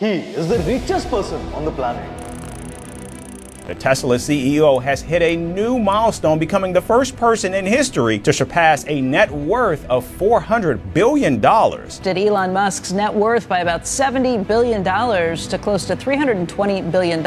He is the richest person on the planet. The Tesla CEO has hit a new milestone, becoming the first person in history to surpass a net worth of $400 billion. Did Elon Musk's net worth by about $70 billion to close to $320 billion.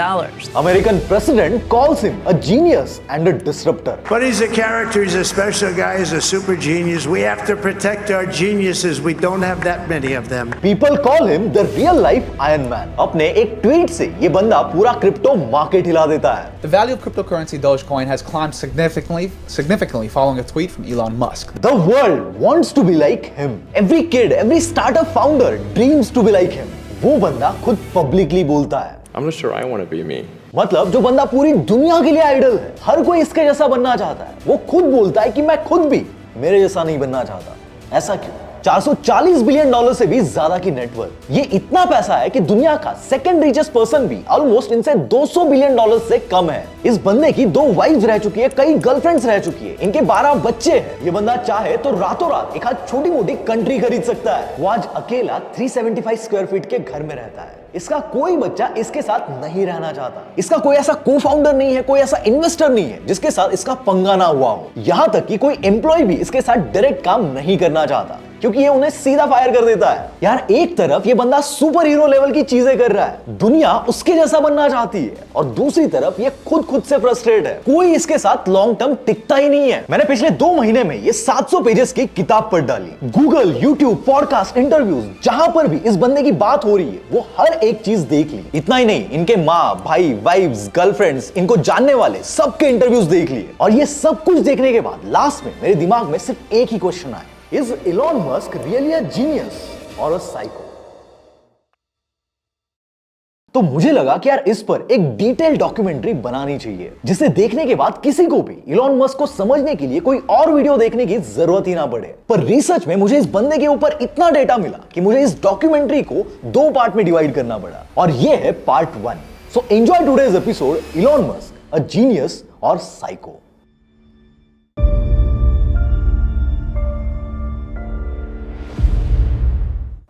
American president calls him a genius and a disruptor. But he's a character, he's a special guy, he's a super genius. We have to protect our geniuses. We don't have that many of them. People call him the real life Iron Man. अपने एक tweet से ये बंदा पूरा crypto market हिला देता है. The value of cryptocurrency Dogecoin has climbed significantly following a tweet from Elon Musk. The world wants to be like him. Every kid, every startup founder dreams to be like him. वो बंदा खुद publicly बोलता है. I'm not sure I want to be me. मतलब जो बंदा पूरी दुनिया के लिए आइडल है, हर कोई इसके जैसा बनना चाहता है, वो खुद बोलता है कि मैं खुद भी मेरे जैसा नहीं बनना चाहता. ऐसा क्यों? $440 बिलियन से भी ज्यादा की नेटवर्थ. ये इतना पैसा है कि दुनिया का सेकंड रिचेस्ट पर्सन भी ऑलमोस्ट इनसे $200 बिलियन से कम है. इस बंदे की 2 वाइफ्स रह चुकी है, कई गर्लफ्रेंड्स रह चुकी है, इनके 12 बच्चे हैं. ये बंदा चाहे तो रातों रात एक आध छोटी मोटी कंट्री खरीद सकता है. वो आज अकेला 375 स्क्वायर फीट के घर में रहता है. इसका कोई बच्चा इसके साथ नहीं रहना चाहता. इसका कोई ऐसा को फाउंडर नहीं है, कोई ऐसा इन्वेस्टर नहीं है जिसके साथ इसका पंगा ना हुआ हो. यहां तक कि कोई एम्प्लॉय भी इसके साथ डायरेक्ट काम नहीं करना चाहता क्योंकि ये उन्हें सीधा फायर कर देता है. यार एक तरफ ये बंदा सुपर हीरो लेवल की चीजें कर रहा है, दुनिया उसके जैसा बनना चाहती है, और दूसरी तरफ ये खुद से फ्रस्ट्रेट है. कोई इसके साथ लॉन्ग टर्म टिकता ही नहीं है. मैंने पिछले 2 महीने में ये 700 पेजेस की किताब पढ़ डाली. गूगल, यूट्यूब, पॉडकास्ट, इंटरव्यूज, जहां पर भी इस बंदे की बात हो रही है वो हर एक चीज देख ली. इतना ही नहीं, इनके माँ, भाई, वाइफ्स, गर्लफ्रेंड्स, इनको जानने वाले सबके इंटरव्यूज देख लिए. और ये सब कुछ देखने के बाद लास्ट में मेरे दिमाग में सिर्फ एक ही क्वेश्चन आया. Is Elon Musk really a genius or a psycho? तो मुझे लगा कि यार इस पर एक डिटेल डॉक्यूमेंट्री बनानी चाहिए जिसे देखने के बाद किसी को भी इलॉन मस्क को समझने के लिए कोई और वीडियो देखने की जरूरत ही ना पड़े. पर रिसर्च में मुझे इस बंदे के ऊपर इतना डेटा मिला कि मुझे इस डॉक्यूमेंट्री को 2 पार्ट में डिवाइड करना पड़ा, और ये है part 1. So enjoy today's episode, Elon Musk, a genius और साइको.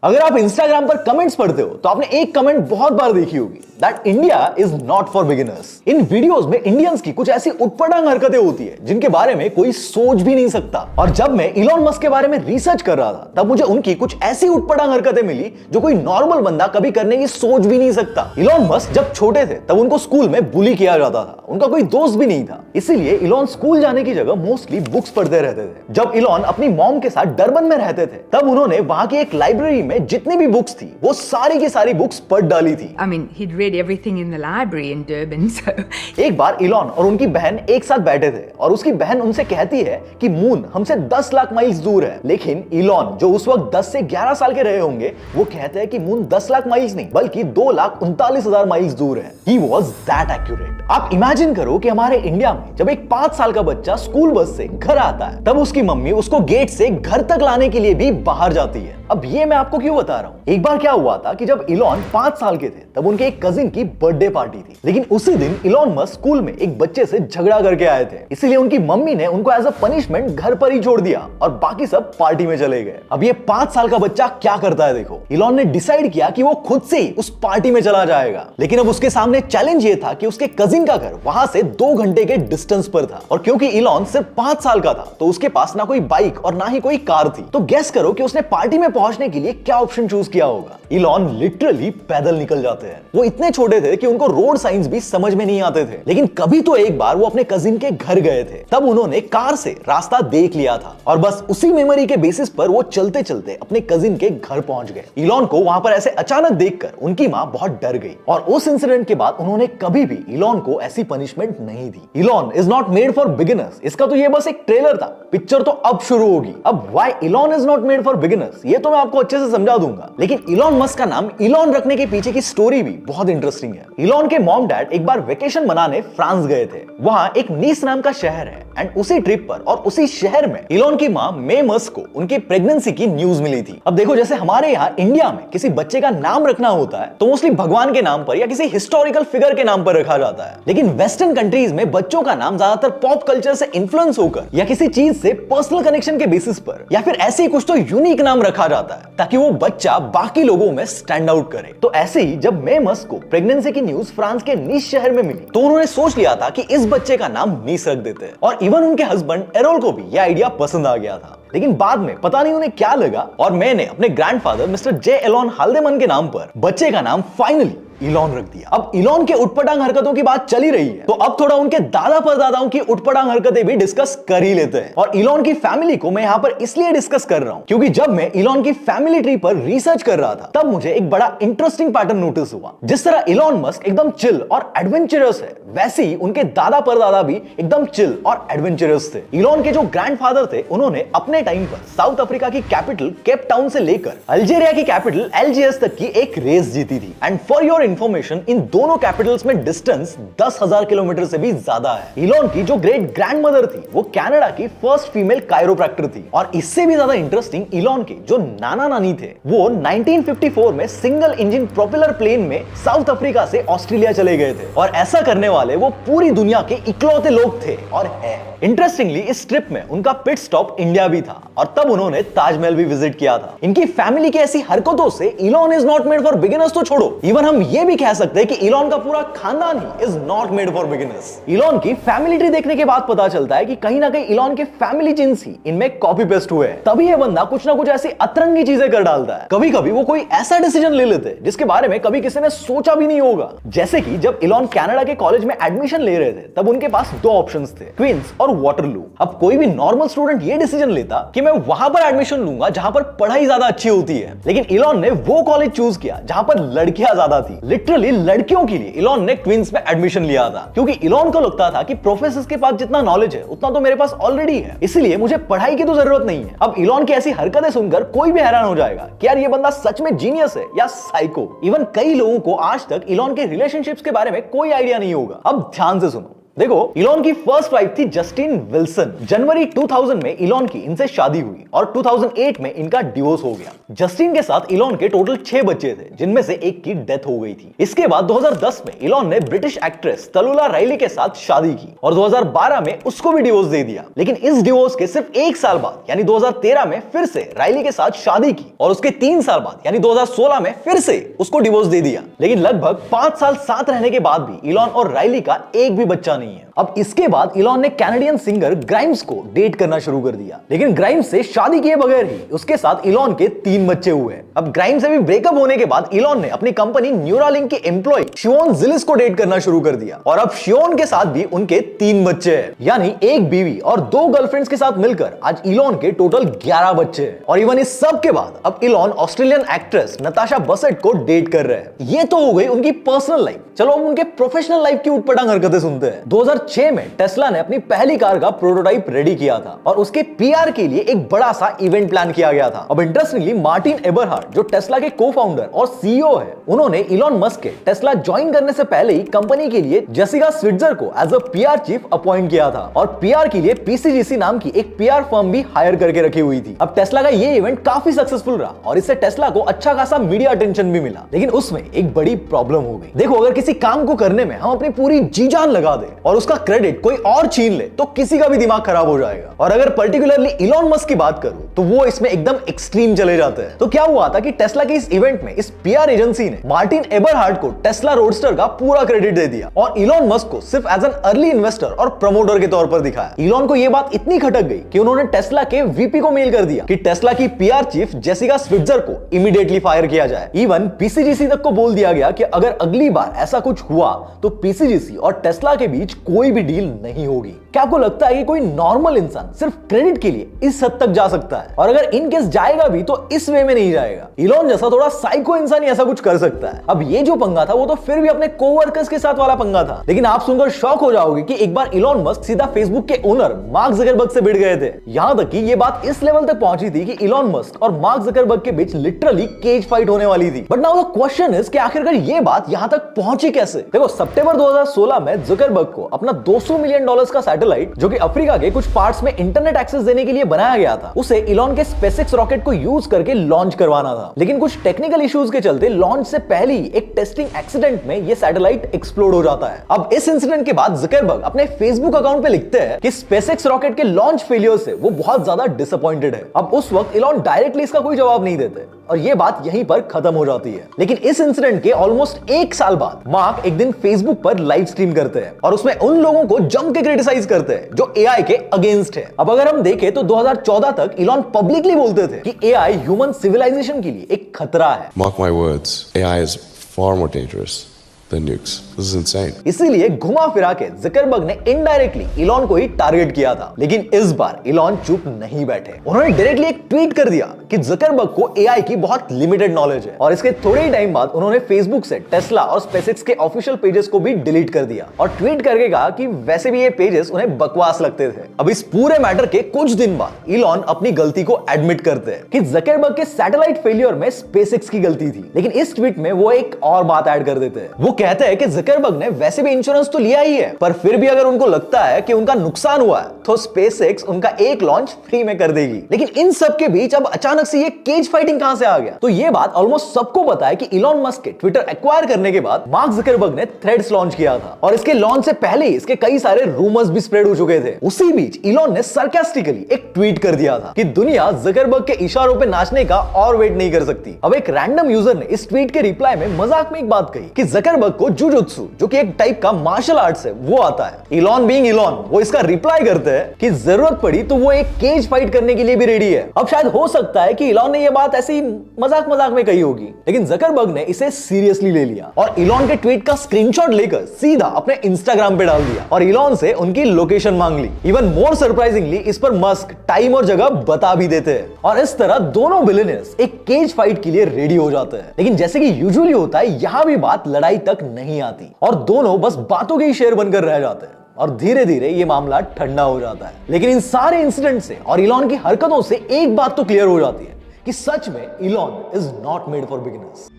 अगर आप इंस्टाग्राम पर कमेंट्स पढ़ते हो तो आपने एक कमेंट बहुत बार देखी होगी, that India is not for beginners. In videos में इंडियंस की कुछ ऐसी उटपटांग हरकतें होती है जिनके बारे में कोई सोच भी नहीं सकता. और जब मैं इलॉन मस्क के बारे में रिसर्च कर रहा था तब मुझे उनकी कुछ ऐसी उटपटांग हरकतें मिली जो कोई नॉर्मल बंदा कभी करने की सोच भी नहीं सकता. इलॉन मस्क जब छोटे थे तब उनको स्कूल में बुली किया जाता था, उनका कोई दोस्त भी नहीं था, इसीलिए इलॉन स्कूल जाने की जगह मोस्टली बुक्स पढ़ते रहते थे. जब इलॉन अपनी मॉम के साथ डरबन में रहते थे तब उन्होंने वहां की एक लाइब्रेरी में जितनी भी बुक्स थी वो सारी की सारी बुक्स पढ़ डाली थी. I mean, he'd read everything in the library in Durban, so. एक बार इलॉन और उनकी बहन एक साथ बैठे थे और उसकी बहन उनसे कहती है कि मून हमसे 10 लाख माइल्स दूर है, लेकिन इलॉन जो उस वक्त 10 से 11 साल के रहे होंगे वो कहते हैं कि मून 10 लाख माइल्स नहीं बल्कि 2,39,000 माइल्स दूर है. He was that accurate. आप इमेजिन करो कि हमारे इंडिया में जब एक 5 साल का बच्चा स्कूल बस से घर आता है तब उसकी मम्मी उसको गेट से घर तक लाने के लिए भी बाहर जाती है. अब ये मैं आपको क्यों बता रहा हूँ. एक बार क्या हुआ था कि जब इलॉन 5 साल के थे तब उनके एक कजिन की बर्थडे पार्टी थी, लेकिन उसी दिन इलॉन मस्क स्कूल में एक बच्चे से झगड़ा करके आए थे, इसीलिए उनकी मम्मी ने उनको एज अ पनिशमेंट घर पर ही छोड़ दिया और बाकी सब पार्टी में चले गए. अब ये 5 साल का बच्चा क्या करता है देखो. इलॉन ने डिसाइड किया कि वो खुद से ही उस पार्टी में चला जाएगा, लेकिन अब उसके सामने चैलेंज ये था कि उसके कजिन का घर वहां से 2 घंटे के डिस्टेंस पर था, और क्योंकि इलॉन सिर्फ 5 साल का था तो उसके पास ना कोई बाइक और ना ही कोई कार थी. तो गेस करो कि उसने पार्टी में पहुंचने के लिए क्या ऑप्शन चूज किया होगा. इलॉन लिटरली पैदल निकल जाते हैं. वो इतने छोटे थे कि उनको रोड साइंस भी समझ में नहीं आते थे, लेकिन कभी तो एक बार वो अपने कजिन के घर गए थे, तब उन्होंने कार से रास्ता देख लिया था और बस उसी मेमोरी के बेसिस पर वो चलते चलते अपने कजिन के घर पहुंच गए. इलॉन को वहां पर ऐसे अचानक देखकर उनकी मां बहुत डर गई और उस इंसिडेंट के बाद उन्होंने कभी भी इलॉन को ऐसी पनिशमेंट नहीं दी. Elon is not made for beginners, इसका तो ये बस एक ट्रेलर था, पिक्चर तो अब शुरू होगी. अब why Elon is not made for beginners ये तो मैं आपको अच्छे से समझा दूंगा, लेकिन इलॉन मस्क का नाम इलॉन रखने के पीछे की स्टोरी भी बहुत इंटरेस्टिंग है। इलॉन के मॉम डैड एक बार वेकेशन मनाने फ्रांस गए थे। वहां एक नीस नाम का शहर है एंड उसी ट्रिप पर और उसी शहर में इलॉन की मां मे मस्क को उनकी प्रेगनेंसी की न्यूज मिली थी। अब देखो, जैसे हमारे यहाँ इंडिया में किसी बच्चे का नाम रखना होता है तो मोस्टली भगवान के नाम पर या किसी हिस्टोरिकल फिगर के नाम पर रखा जाता है, लेकिन वेस्टर्न कंट्रीज में बच्चों का नाम ज्यादातर पॉप कल्चर से इन्फ्लुएंस होकर या किसी चीज से पर्सनल कनेक्शन के बेसिस पर या फिर ऐसे ही कुछ तो यूनिक नाम रखा जाता है ताकि वो बच्चा बाकी लोगों में स्टैंड आउट करे। तो ऐसे ही जब मे मस्क को प्रेगनेंसी की न्यूज फ्रांस के नीस शहर में मिली तो उन्होंने सोच लिया था कि इस बच्चे का नाम नीस रख देते हैं, और इवन उनके हस्बैंड एरोल को भी यह आइडिया पसंद आ गया था। लेकिन बाद में पता नहीं उन्हें क्या लगा और मैंने अपने ग्रैंडफादर मिस्टर जे एलोन हाल्देमन के नाम पर बच्चे का नाम फाइनली इलॉन रख दिया। अब इलॉन के उटपटांग हरकतों की बात चली रही है तो अब थोड़ा उनके दादा परदादाओं की उटपटांग हरकतें भी डिस्कस कर ही लेते हैं। और इलॉन की फैमिली को मैं यहां पर इसलिए डिस्कस कर रहा हूं क्योंकि जब मैं इलॉन की फैमिली ट्री पर रिसर्च कर रहा था तब मुझे एक बड़ा इंटरेस्टिंग पैटर्न नोटिस हुआ। जिस तरह इलॉन मस्क एकदम चिल और एडवेंचरस है, वैसे ही उनके दादा परदादा भी एकदम चिल और एडवेंचरस थे। इलॉन के जो ग्रैंडफादर थे उन्होंने अपने टाइम पर साउथ अफ्रीका की कैपिटल केप टाउन से लेकर अल्जीरिया की कैपिटल एल्जियर्स तक की एक रेस जीती थी। एंड फॉर योर इंफॉर्मेशन, इन दोनों कैपिटल्स में डिस्टेंस 10,000 किलोमीटर से भी ज्यादा है। इलॉन की जो ग्रेट ग्रैंडमदर थी वो कनाडा की फर्स्ट फीमेल कायरोप्रैक्टर थी। और इससे भी ज्यादा इंटरेस्टिंग, इलॉन के जो नाना नानी थे वो 1954 में सिंगल इंजन प्रोपेलर प्लेन में साउथ अफ्रीका से ऑस्ट्रेलिया चले गए थे, और ऐसा करने वाले वो पूरी दुनिया के इकलौते लोग थे और है। इंटरेस्टिंगली इस ट्रिप में उनका पिट स्टॉप इंडिया भी था और तब उन्होंने ताजमहल भी विजिट किया था। इनकी फैमिली की ऐसी हरकतों से Elon is not made for beginners तो छोड़ो, इवन हम ये भी कह सकते हैं कि इलॉन का पूरा खानदान he is not made for beginners. Elon की फैमिली ट्री देखने के बाद पता चलता है कि कहीं ना कहीं इलॉन के फैमिली जीन्स ही इनमें कॉपी पेस्ट हुए हैं। तभी ये बंदा कुछ ना कुछ ऐसी अतरंगी चीजें कर डालता है। कभी कभी वो कोई ऐसा डिसीजन ले लेते हैं जिसके बारे में कभी किसी ने सोचा भी नहीं होगा। जैसे कि जब इलॉन कनाडा के कॉलेज में एडमिशन ले रहे थे तब उनके पास दो ऑप्शंस थे, क्वींस और वाटरलू। अब कोई भी नॉर्मल स्टूडेंट ये डिसीजन लेता कि मैं वहां पर एडमिशन लूंगा जहां पर पढ़ाई ज्यादा अच्छी होती है, लेकिन इलॉन ने वो कॉलेज चूज किया जहां पर लड़कियां ज्यादा थी। लिटरली लड़कियों के लिए इलॉन ने क्वींस में एडमिशन लिया था क्योंकि इलॉन को लगता था कि प्रोफेसर्स के पास जितना नॉलेज है उतना तो मेरे पास ऑलरेडी है, इसलिए मुझे पढ़ाई की तो जरूरत नहीं है। अब इलॉन की ऐसी हरकतें सुनकर कोई भी हैरान हो जाएगा कि यार ये बंदा सच में जीनियस है या साइको। इवन कई लोगों को आज तक इलॉन के रिलेशनशिप्स के बारे में कोई आइडिया नहीं होगा। अब ध्यान से सुनो। देखो, इलॉन की फर्स्ट वाइफ थी जस्टिन विल्सन। जनवरी 2000 में इलॉन की इनसे शादी हुई और 2008 में इनका डिवोर्स हो गया। जस्टिन के साथ इलॉन के टोटल 6 बच्चे थे जिनमें से एक की डेथ हो गई थी। इसके बाद 2010 में इलॉन ने ब्रिटिश एक्ट्रेस तलुला राइली के साथ शादी की और 2012 में उसको भी डिवोर्स दे दिया। लेकिन इस डिवोर्स के सिर्फ 1 साल बाद यानी 2013 में फिर से राइली के साथ शादी की और उसके 3 साल बाद यानी 2016 में फिर से उसको डिवोर्स दे दिया। लेकिन लगभग 5 साल साथ रहने के बाद भी इलॉन और राइली का एक भी बच्चा नहीं है। अब इसके बाद इलॉन ने कैनेडियन सिंगर ग्राइम्स को डेट करना शुरू कर दिया, लेकिन ग्राइम्स से शादी किए बगैर ही उसके साथ इलॉन के 3 बच्चे हुए। अब ग्राइम्स से भी ब्रेकअप होने के बाद इलॉन ने अपनी कंपनी न्यूरालिंक की एम्प्लॉय शियोन जिलिस को डेट करना शुरू कर दिया और अब शियोन के साथ भी उनके 3 बच्चे हैं, यानी एक बीवी और 2 गर्लफ्रेंड्स के साथ मिलकर आज इलॉन के टोटल 11 बच्चे हैं। और इवन इस सब के बाद अब इलॉन ऑस्ट्रेलियन एक्ट्रेस नताशा बसेट को डेट कर रहे हैं। ये तो हो गई उनकी पर्सनल लाइफ। चलो अब उनके प्रोफेशनल लाइफ की उटपटांग हरकतें सुनते हैं। 2006 में टेस्ला ने अपनी पहली कार का प्रोटोटाइप रेडी किया था और उसके पीआर के लिए एक बड़ा सा इवेंट प्लान किया गया था। अब इंटरेस्टिंगली मार्टिन एबरहार्ड जो टेस्ला के को-फाउंडर और सीईओ है, उन्होंने इलॉन मस्क के टेस्ला ज्वाइन करने से पहले ही कंपनी के लिए जेसिका स्विट्जर को as a PR chief appoint किया था और पीआर के लिए पीसीजीसी नाम की एक पीआर फर्म भी हायर करके रखी हुई थी। अब टेस्ला का ये इवेंट काफी सक्सेसफुल रहा और इससे टेस्ला को अच्छा खासा मीडिया अटेंशन भी मिला, लेकिन उसमें एक बड़ी प्रॉब्लम हो गई। देखो, अगर किसी काम को करने में हम अपनी पूरी जी जान लगा दें और उसका क्रेडिट कोई और छीन ले तो किसी का भी दिमाग खराब हो जाएगा। और अगर पर्टिकुलरली इलॉन मस्क की बात करूं तो वो इसमें एकदम एक्सट्रीम चले जाते हैं। तो क्या हुआ था कि टेस्ला के इस इवेंट में इस पीआर एजेंसी ने मार्टिन एबरहार्ड को टेस्ला रोडस्टर का पूरा क्रेडिट दे दिया और इलॉन मस्क को सिर्फ एज एन अर्ली इन्वेस्टर और प्रमोटर के तौर पर दिखाया। इलॉन को यह बात इतनी खटक गई कि उन्होंने टेस्ला के वीपी को मेल कर दिया कि टेस्ला की पीआर चीफ जेसिका स्विट्जर को इमीडिएटली फायर किया जाए। इवन पीसीजीसी तक को बोल दिया गया कि अगर अगली बार ऐसा कुछ हुआ तो पीसीजीसी और टेस्ला के बीच कोई कोई भी डील नहीं होगी। क्या आपको लगता है कि कोई नॉर्मल इंसान सिर्फ क्रेडिट के लिए इस हद तक जा सकता है? और अगर इन केस जाएगा भी तो इस वे में नहीं जाएगा। इलॉन जैसा थोड़ा साइको इंसान ही ऐसा कुछ कर सकता है। अब ये जो पंगा था वो तो फिर भी अपने कोवर्कर्स के साथ वाला पंगा था, लेकिन आप सुनकर शॉक हो जाओगे कि एक बार इलॉन मस्क सीधा फेसबुक के ओनर मार्क जकरबर्ग से भिड़ गए थे। यहां तक कि ये बात इस लेवल तक पहुंची थी कि इलॉन मस्क और मार्क जकरबर्ग के बीच लिटरली केज फाइट होने वाली थी। But now the question is कि आखिरकार ये बात यहां तक पहुंची कैसे? देखो, सितंबर 2016 में जकरबर्ग को अपना $200 मिलियन का सैटेलाइट, जो कि अफ्रीका के कुछ पार्ट्स में इंटरनेट एक्सेस देने के लिए बनाया गया था, उसे इलॉन के स्पेसएक्स रॉकेट को यूज करके लॉन्च करवाना था। लेकिन कुछ टेक्निकल इश्यूज के चलते लॉन्च से पहले ही एक टेस्टिंग एक्सीडेंट में ये सैटेलाइट एक्सप्लोड हो जाता है। अब इस इंसिडेंट के बाद जकरबर्ग अपने फेसबुक अकाउंट पे लिखते हैं कि स्पेसएक्स रॉकेट के लॉन्च फेलियर से वो बहुत ज्यादा डिसअपॉइंटेड है। अब उस वक्त इलॉन डायरेक्टली इसका कोई जवाब नहीं देते और ये बात यहीं पर खत्म हो जाती है। लेकिन इस इंसिडेंट के ऑलमोस्ट 1 साल बाद मार्क एक दिन फेसबुक पर लाइव स्ट्रीम करते हैं और उसमें उन लोगों को जम के क्रिटिसाइज करते हैं जो एआई के अगेंस्ट है। अब अगर हम देखें तो 2014 तक इलॉन पब्लिकली बोलते थे कि एआई ह्यूमन सिविलाइजेशन के लिए एक खतरा है। Mark my words, AI is far more dangerous than nukes. This is insane. इसीलिए घुमा फिरा के जकरबर्ग ने इनडायरेक्टली इलॉन को ही टारगेट किया था। लेकिन इस बार इलॉन चुप नहीं बैठे। उन्होंने डायरेक्टली एक ट्वीट कर दिया कि जकरबर्ग को एआई की बहुत लिमिटेड नॉलेज है और इसके थोड़े ही टाइम बाद उन्होंने फेसबुक से टेस्ला और स्पेसएक्स के ऑफिशियल पेजेस को भी डिलीट कर दिया और ट्वीट करके कहा कि वैसे भी ये पेजेस उन्हें बकवास लगते थे। अब इस पूरे मैटर के कुछ दिन बाद इलॉन अपनी गलती को एडमिट करते हैं कि जकरबर्ग के सैटेलाइट फेलियर में स्पेसएक्स की गलती थी। लेकिन इस ट्वीट में वो एक और बात ऐड कर देते हैं। वो कहते हैं कि जकरबर्ग ने वैसे भी इंश्योरेंस तो लिया ही है, पर फिर भी अगर उनको लगता है कि उनका नुकसान हुआ है तो स्पेसएक्स उनका एक लॉन्च फ्री में कर देगी। लेकिन इन सब के बीच अब अचानक से ये केज फाइटिंग कहां से आ गया? तो ये बात ऑलमोस्ट सबको पता है कि इलॉन मस्क के ट्विटर एक्वायर करने के बाद मार्क जकरबर्ग ने थ्रेड्स लॉन्च किया था और इसके लॉन्च से पहले ही इसके कई सारे रूमर्स भी स्प्रेड हो चुके थे। उसी बीच इलॉन ने सरकास्टिकली एक ट्वीट कर दिया था कि दुनिया जकरबर्ग के इशारों पे नाचने का और वेट नहीं कर सकती। अब एक रैंडम यूजर ने इस ट्वीट के रिप्लाई में मजाक में एक बात कही कि जकरबर्ग को जुजुत्सु, जो कि एक टाइप का मार्शल आर्ट्स है, वो आता है। इलॉन बीइंग इलॉन वो इसका रिप्लाई करते हैं कि जरूरत पड़ी तो वो एक केज फाइट करने के लिए भी रेडी है। अब शायद हो सकता है कि इलॉन ने ये बात ऐसे ही मजाक में कही होगी, लेकिन जकरबर्ग ने इसे सीरियसली ले लिया और इलॉन के ट्वीट का स्क्रीनशॉट लेकर सीधा अपने इंस्टाग्राम पे डाल दिया और इलॉन से उनकी लोकेशन मांग ली। इवन मोर सरप्राइजिंगली इस पर मस्क टाइम और जगह बता भी देते हैं और इस तरह दोनों बिलियनियर्स एक केज फाइट के लिए रेडी हो जाते हैं। लेकिन जैसे कि यूजुअली होता है, यहां भी बात लड़ाई तक नहीं आती और दोनों बस बातों के ही शेर बनकर रह जाते हैं और धीरे धीरे ये मामला ठंडा हो जाता है। लेकिन इन सारे इंसिडेंट से और इलॉन की हरकतों से एक बात तो क्लियर हो जाती है कि सच में Elon is not made for beginners.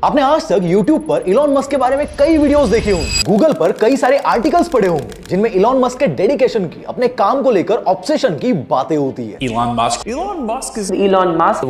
आपने आज तक YouTube पर इलॉन मस्क के बारे में कई वीडियोस देखे होंगे, Google पर कई सारे आर्टिकल्स पढ़े होंगे जिनमें इलॉन मस्क के डेडिकेशन की, अपने काम को लेकर ऑब्सेशन की बातें होती है। Elon Musk is Elon Musk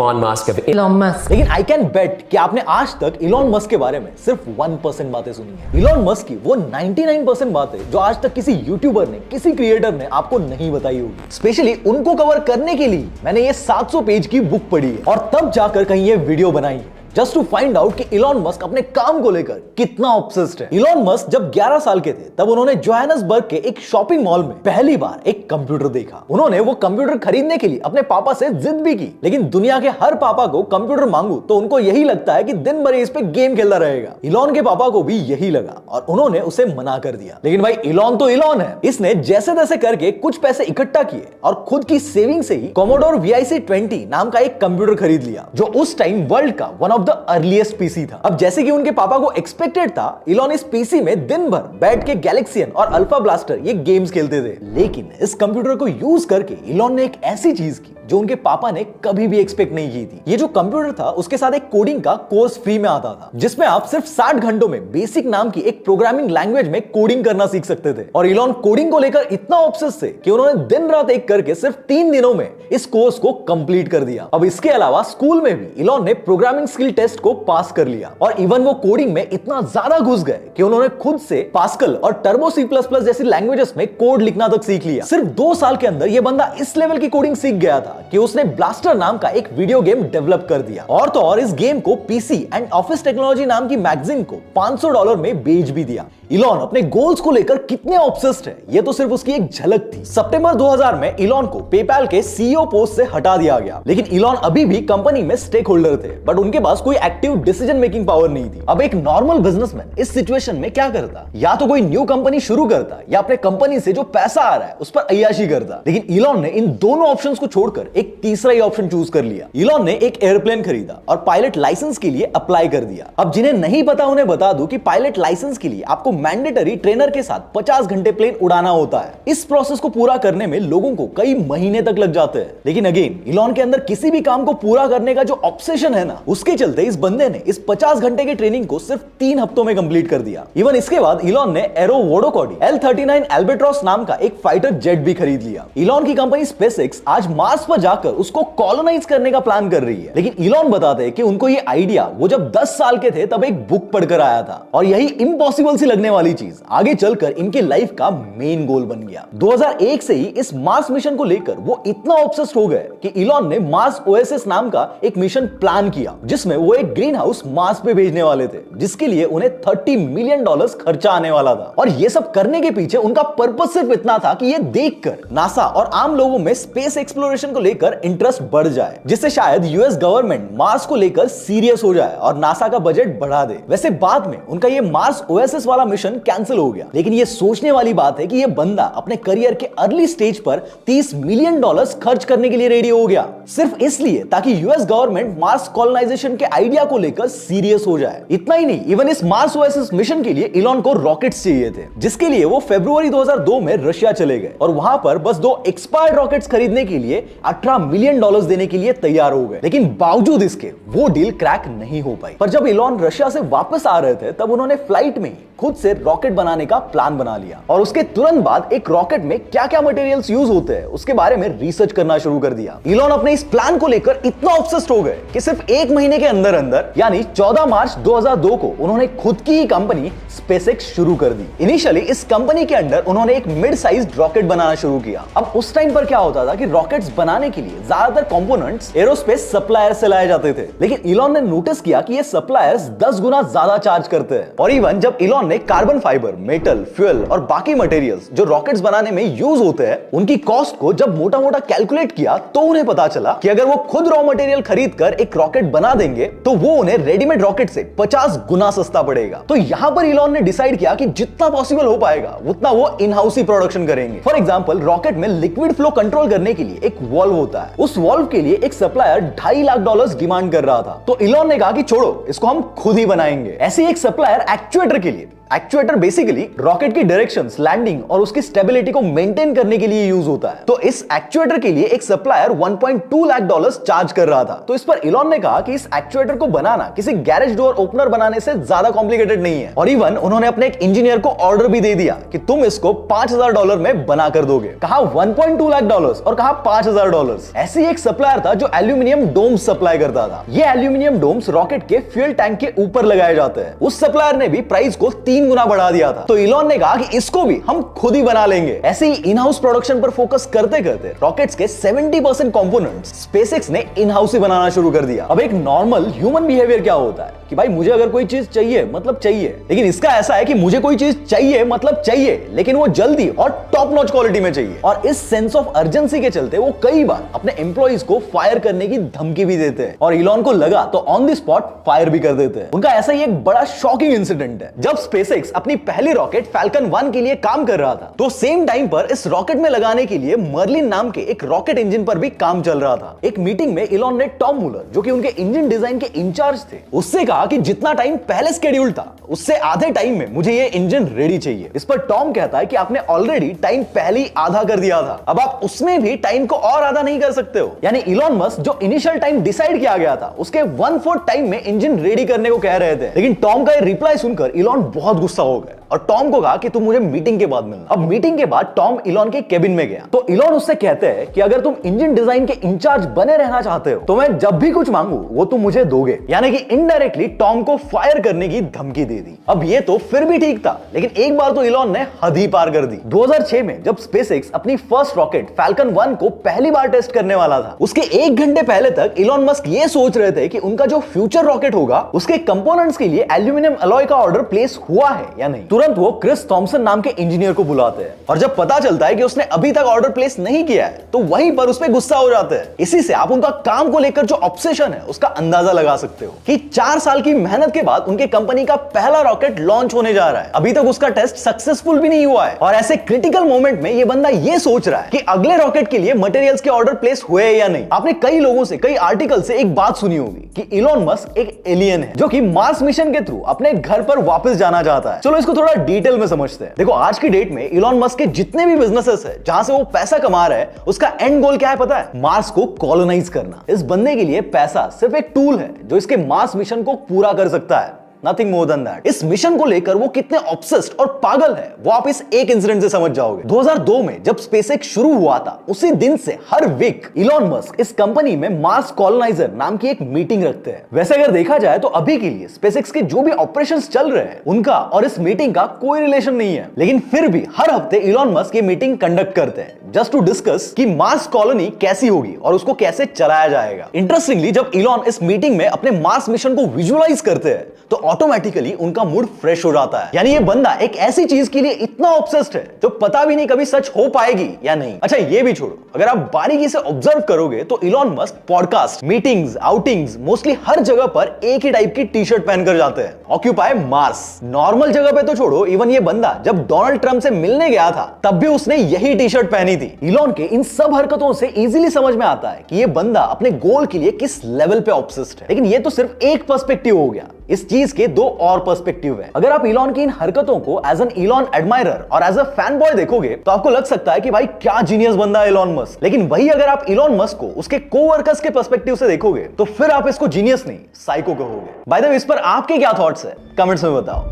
of Elon Musk. लेकिन आई कैन बेट कि आपने आज तक इलॉन मस्क के बारे में सिर्फ 1% बातें सुनी है। इलॉन मस्क की वो 99% बातें जो आज तक किसी यूट्यूबर ने, किसी क्रिएटर ने आपको नहीं बताई होगी। स्पेशली उनको कवर करने के लिए मैंने ये 700 पेज की बुक पढ़ी है और तब जाकर कहीं ये वीडियो बनाई है, जस्ट टू फाइंड आउट कि इलॉन मस्क अपने काम को लेकर कितना ऑब्सेस्ड है। इलॉन मस्क जब 11 साल के थे तब उन्होंने जोहान्सबर्ग के एक शॉपिंग मॉल में पहली बार एक कंप्यूटर देखा। उन्होंने वो कंप्यूटर खरीदने के लिए अपने पापा से जिद भी की, लेकिन दुनिया के हर पापा को कंप्यूटर मांगू तो उनको यही लगता है कि दिन भर इस पे गेम खेलता रहेगा। इलॉन के पापा को भी यही लगा और उन्होंने उसे मना कर दिया। लेकिन भाई इलॉन तो इलॉन है, इसने जैसे तैसे करके कुछ पैसे इकट्ठा किए और खुद की सेविंग से ही Commodore VIC-20 नाम का एक कंप्यूटर खरीद लिया, जो उस टाइम वर्ल्ड का one of the earliest PC था। अब जैसे कि उनके पापा को एक्सपेक्टेड था, इलॉन इस पीसी में दिन भर बैठ के गैलेक्सियन और अल्फा ब्लास्टर ये गेम्स खेलते थे। लेकिन इस कंप्यूटर को यूज करके इलॉन ने एक ऐसी चीज की जो उनके पापा ने कभी भी एक्सपेक्ट नहीं की थी। ये जो कंप्यूटर था उसके साथ एक कोडिंग का कोर्स फ्री में आता था, जिसमें आप सिर्फ 60 घंटों में बेसिक नाम की एक प्रोग्रामिंग लैंग्वेज में कोडिंग करना सीख सकते थे। और इलॉन कोडिंग को लेकर इतना ऑब्सेस थे कि उन्होंने दिन रात एक करके सिर्फ 3 दिनों में इस कोर्स को कंप्लीट कर दिया। अब इसके अलावा स्कूल में भी इलॉन ने प्रोग्रामिंग स्किल टेस्ट को पास कर लिया और इवन वो कोडिंग में इतना ज्यादा घुस गए कि उन्होंने खुद से पास्कल और टर्बो C++ जैसी लैंग्वेजेस में कोड लिखना तक सीख लिया। सिर्फ 2 साल के अंदर ये बंदा इस लेवल की कोडिंग सीख गया था कि उसने ब्लास्टर नाम का एक वीडियो गेम डेवलप कर दिया और तो और इस गेम को पीसी एंड ऑफिस टेक्नोलॉजी नाम की मैगजीन को $500 में बेच भी दिया। इलॉन अपने गोल्स को लेकर कितने ऑब्सेस्ड है ये तो सिर्फ उसकी एक झलक थी। सितंबर 2000 में इलॉन को पेपैल के CEO पोस्ट से हटा दिया गया, लेकिन इलॉन अभी भी कंपनी में स्टेक होल्डर थे, बट उनके पास पास कोई एक्टिव डिसीजन मेकिंग पावर नहीं थी। अब एक नॉर्मल बिजनेसमैन इस सिचुएशन में क्या करता? या तो कोई न्यू कंपनी शुरू करता या अपने कंपनी से जो पैसा आ रहा है उस पर अय्याशी करता। लेकिन इलॉन ने इन दोनों ऑप्शंस को छोड़कर एक तीसरा ही ऑप्शन चूज कर लिया। इलॉन ने एक एयरप्लेन खरीदा और पायलट लाइसेंस के लिए अप्लाई कर दिया। अब जिन्हें नहीं पता उन्हें बता दूं कि पायलट लाइसेंस के लिए आपको मैंडेटरी ट्रेनर के साथ 50 घंटे प्लेन उड़ाना होता है। इस प्रोसेस को पूरा करने में लोगों को कई महीने तक लग जाते हैं। लेकिन अगेन इलॉन के अंदर किसी भी काम को पूरा करने का जो ऑब्सेशन है ना, उसके चलते इस बंदे ने इस 50 घंटे की ट्रेनिंग को सिर्फ 3 हफ्तों में कंप्लीट कर दिया। इवन इसके बाद इलॉन ने एरो वोडोकॉडी L-39 एल्बेट्रॉस नाम का एक फाइटर जेट भी खरीद लिया। इलॉन की कंपनी स्पेसएक्स आज मार्स पर जाकर उसको कॉलोनाइज करने का प्लान कर रही है। लेकिन इलॉन बताते हैं कि उनको ये आइडिया वो जब 10 साल के थे तब एक बुक पढ़कर आया था और यही इम्पॉसिबल सी लगने वाली चीज आगे चलकर इनकी लाइफ का मेन गोल बन गया। 2001 से ही इस मार्स मिशन को लेकर वो इतना ऑब्सेस्ड हो गए कि इलॉन ने मार्स ओएसिस नाम का एक मिशन प्लान किया, जिसमें वो एक ग्रीन हाउस मार्स पे भेजने वाले थे, जिसके लिए उन्हें $30 मिलियन खर्चा आने वाला था। और ये सब करने के पीछे उनका पर्पस सिर्फ इतना था कि ये देखकर नासा और आम लोगों में स्पेस एक्सप्लोरेशन को लेकर इंटरेस्ट बढ़ जाए, जिससे शायद यूएस गवर्नमेंट मार्स को लेकर सीरियस हो जाए और नासा का बजट बढ़ा दे। वैसे बाद में उनका ये मार्स ओएसिस वाला मिशन कैंसिल हो गया, लेकिन ये सोचने वाली बात है कि ये बंदा अपने करियर के अर्ली स्टेज पर $30 मिलियन खर्च करने के लिए रेडी हो गया, सिर्फ इसलिए ताकि यूएस गवर्नमेंट मार्स कॉलोनाइजेशन के आइडिया को लेकर सीरियस हो जाए। इतना ही नहीं, इवन इस मार्स ओएसिस मिशन के लिए इलॉन को रॉकेट्स चाहिए थे, जिसके लिए वो फरवरी 2002 में रशिया चले गए और वहां पर बस 2 एक्सपायर्ड रॉकेट्स खरीदने के लिए $18 मिलियन देने के लिए तैयार हो गए। लेकिन बावजूद इसके वो डील क्रैक नहीं हो पाई। पर जब इलॉन रशिया से वापस आ रहे थे तब उन्होंने फ्लाइट में ही खुद से रॉकेट बनाने का प्लान बना लिया और उसके तुरंत बाद एक रॉकेट में क्या क्या मटेरियल्स यूज होते हैं उसके बारे में रिसर्च करना शुरू कर दिया। इलॉन अपने इस प्लान को लेकर इतना ऑब्सेस्ड हो गए कि सिर्फ 1 महीने के अंदर अंदर यानी 14 मार्च 2002 को उन्होंने खुद की ही कंपनी स्पेसएक्स शुरू कर दी। इनिशियली इस कंपनी के अंडर उन्होंने एक मिड साइज रॉकेट बनाना शुरू किया। अब उस टाइम पर क्या होता था कि रॉकेट्स बनाने के लिए ज्यादातर कंपोनेंट्स एरोस्पेस सप्लायर से लाए जाते थे, लेकिन इलॉन ने नोटिस किया कि ये सप्लायर्स 10 गुना ज्यादा चार्ज करते हैं। और इवन जब इलॉन ने कार्बन फाइबर, मेटल, फ्यूल और बाकी मटेरियल्स जो रॉकेट्स बनाने में यूज होते हैं उनकी कॉस्ट को जब मोटा मोटा कैलकुलेट किया तो उन्हें पता चला कि अगर वो खुद रॉ मटेरियल खरीद कर एक रॉकेट बना देंगे तो वो उन्हें रेडीमेड रॉकेट से 50 गुना सस्ता पड़ेगा। तो यहां पर इलॉन ने डिसाइड किया कि जितना पॉसिबल हो पाएगा उतना वो इन हाउस ही प्रोडक्शन करेंगे। फॉर एग्जांपल रॉकेट में लिक्विड फ्लो कंट्रोल करने के लिए एक वॉल्व होता है, उस वॉल्व के लिए एक सप्लायर $2.5 लाख डिमांड कर रहा था। तो इलॉन ने कहा कि छोड़ो, इसको हम खुद ही बनाएंगे। ऐसे एक सप्लायर एक्चुएटर के लिए, एक्चुएटर बेसिकली रॉकेट की डायरेक्शंस, लैंडिंग और उसकी स्टेबिलिटी को मेंटेन करने के लिए यूज होता है। तो इस एक्चुएटर के लिए एक सप्लायर $1.2 लाख चार्ज कर रहा था। तो इस पर इलॉन ने कहा कि इस एक्चुएटर को बनाना किसी गैरेज डोर ओपनर बनाने से ज्यादा कॉम्प्लिकेटेड नहीं है। और इवन उन्होंने अपने एक इंजीनियर को ऑर्डर भी दे दिया कि तुम इसको $5,000 में बना कर दोगे। कहा $1.2 लाख और कहा $5,000। ऐसी एक सप्लायर था जो एल्यूमिनियम डोम्स सप्लाई करता था। ये एल्यूमिनियम डोम्स रॉकेट के फ्यूल टैंक के ऊपर लगाए जाते हैं। उस सप्लायर ने भी प्राइस को 3 गुना बढ़ा दिया था। तो इलॉन ने कहा कि इसको भी हम खुद ही बना लेंगे। ऐसे ही इन हाउस प्रोडक्शन पर फोकस करते करते रॉकेट्स के 70% कंपोनेंट्स स्पेसएक्स ने इन हाउस ही बनाना शुरू कर दिया। अब एक नॉर्मल ह्यूमन बिहेवियर क्या होता है कि भाई मुझे अगर कोई चीज चाहिए मतलब चाहिए, लेकिन इसका ऐसा है कि मुझे कोई चीज चाहिए मतलब चाहिए, लेकिन वो जल्दी और टॉप नॉच क्वालिटी में चाहिए। और इस सेंस ऑफ अर्जेंसी के चलते वो कई बार अपने एम्प्लॉइज को फायर करने की धमकी भी देते हैं और इलॉन को लगा तो ऑन द स्पॉट फायर भी कर देते हैं। उनका ऐसा ही एक बड़ा शॉकिंग इंसिडेंट है। जब स्पेसएक्स अपनी पहली रॉकेट फैल्कन 1 के लिए काम कर रहा था तो सेम टाइम पर इस रॉकेट में लगाने के लिए मर्लिन नाम के एक रॉकेट इंजन पर भी काम चल रहा था। एक मीटिंग में इलॉन ने टॉम मुलर, जो कि उनके इंजन डिजाइन के इंचार्ज थे, उससे कहा कि जितना टाइम पहले शेड्यूल था उससे आधे टाइम में मुझे ये इंजन रेडी चाहिए। इस पर टॉम कहता है कि आपने ऑलरेडी टाइम पहले ही आधा कर दिया था, अब आप उसमें भी टाइम को और आधा नहीं कर सकते हो। यानी इलॉन मस्क जो इनिशियल टाइम डिसाइड किया गया था उसके 1/4 टाइम में इंजन रेडी करने को कह रहे थे। लेकिन टॉम का ये रिप्लाई सुनकर इलॉन बहुत गुस्सा हो गया और टॉम को कहा कि तुम मुझे मीटिंग के बाद मिलना। अब मीटिंग के बाद टॉम इलॉन के केबिन में गया तो इलॉन उससे कहते हैं कि अगर तुम इंजन डिजाइन के इंचार्ज बने रहना चाहते हो तो मैं जब भी कुछ मांगू वो तुम मुझे दोगे। यानी कि इनडायरेक्टली टॉम को फायर करने की धमकी दे दी। अब ये तो फिर भी ठीक था, लेकिन एक बार तो इलॉन ने हद ही पार कर दी। 2006 में जब स्पेसएक्स अपनी फर्स्ट रॉकेट फैल्कन 1 को पहली बार टेस्ट करने वाला था, उसके 1 घंटे पहले तक इलॉन मस्क ये सोच रहे थे कि उनका जो फ्यूचर रॉकेट होगा उसके कंपोनेंट्स के लिए एल्यूमिनियम अलॉय का ऑर्डर प्लेस हुआ हुआ है या नहीं। तुरंत वो क्रिस थॉमसन नाम के इंजीनियर को बुलाते हैं और जब पता चलता है कि उसने अभी तक ऑर्डर प्लेस नहीं किया है तो वहीं पर उस पर गुस्सा हो जाते हैं। इसी से आप उनका काम को लेकर जो ऑब्सेशन है उसका अंदाजा लगा सकते हो कि 4 साल की मेहनत के बाद उनके कंपनी का पहला रॉकेट लॉन्च होने जा रहा है। अभी तक उसका टेस्ट सक्सेसफुल भी नहीं हुआ है और ऐसे क्रिटिकल मोमेंट में ये बंदा ये सोच रहा है कि अगले रॉकेट के लिए मटेरियल्स के ऑर्डर प्लेस हुए या नहीं। आपने कई लोगों से, कई आर्टिकल से एक बात सुनी होगी कि इलॉन मस्क एक एलियन है जो कि मार्स मिशन के थ्रू अपने घर पर वापस जाना चाहता है। चलो इसको थोड़ा डिटेल में समझते हैं। देखो, आज की डेट में इलॉन मस्क के जितने भी बिजनेसेस है जहां से वो पैसा कमा रहा है, उसका एंड गोल क्या है पता है? मार्स को कॉलोनाइज करना। इस बंदे के लिए पैसा सिर्फ एक टूल है जो इसके मार्स मिशन को पूरा कर सकता है। Nothing more than that. इस मिशन को लेकर वो कितने ऑब्सेस्ड और पागल है वो आप इस एक इंसिडेंट से समझ जाओगे। 2002 में जब स्पेसएक्स शुरू हुआ था, उसी दिन से हर वीक इलॉन मस्क इस कंपनी में मार्स कॉलोनाइजर नाम की एक मीटिंग रखते हैं। वैसे अगर देखा जाए तो अभी के लिए स्पेसएक्स के जो भी ऑपरेशंस चल रहे हैं उनका और इस मीटिंग का कोई रिलेशन नहीं है, लेकिन फिर भी हर हफ्ते इलॉन मस्क ये मीटिंग कंडक्ट करते हैं जस्ट टू डिस्कस कि मार्स कॉलोनी कैसी होगी और उसको कैसे चलाया जाएगा। इंटरेस्टिंगली, जब इलॉन इस मीटिंग में अपने मार्स मिशन को विजुअलाइज करते हैं तो ऑटोमेटिकली उनका मूड फ्रेश हो जाता है। यानी ये बंदा एक ऐसी चीज के लिए इतना ऑब्सेस्ड है जो पता भी नहीं कभी सच हो पाएगी या नहीं। अच्छा, ये भी छोड़ो, अगर आप बारीकी से ऑब्जर्व करोगे तो Elon Musk podcast, meetings, outings, mostly हर जगह पर एक ही टाइप की टी शर्ट पहनकर जाते हैं, ऑक्यूपाई मार्स। नॉर्मल जगह पे तो छोड़ो, इवन ये बंदा जब डोनाल्ड ट्रंप से मिलने गया था तब भी उसने यही टी शर्ट पहनी थी। इलॉन के इन सब हरकतों से इजीली समझ में आता है कि ये बंदा अपने गोल के लिए किस लेवल पे ऑब्सेस्ड है। लेकिन ये तो सिर्फ एक पर्सपेक्टिव हो गया, इस चीज के 2 और पर्सपेक्टिव है। अगर आप इलॉन की इन हरकतों को एज एन इलॉन एडमायरर और एज अ फैन बॉय देखोगे तो आपको लग सकता है कि भाई क्या जीनियस बंदा है इलॉन मस्क। लेकिन वही अगर आप इलॉन मस्क को उसके कोवर्कर्स के पर्सपेक्टिव से देखोगे तो फिर आप इसको जीनियस नहीं, साइको कहोगे। बाय द वे, इस पर आपके क्या थॉट्स है कमेंट्स में बताओ।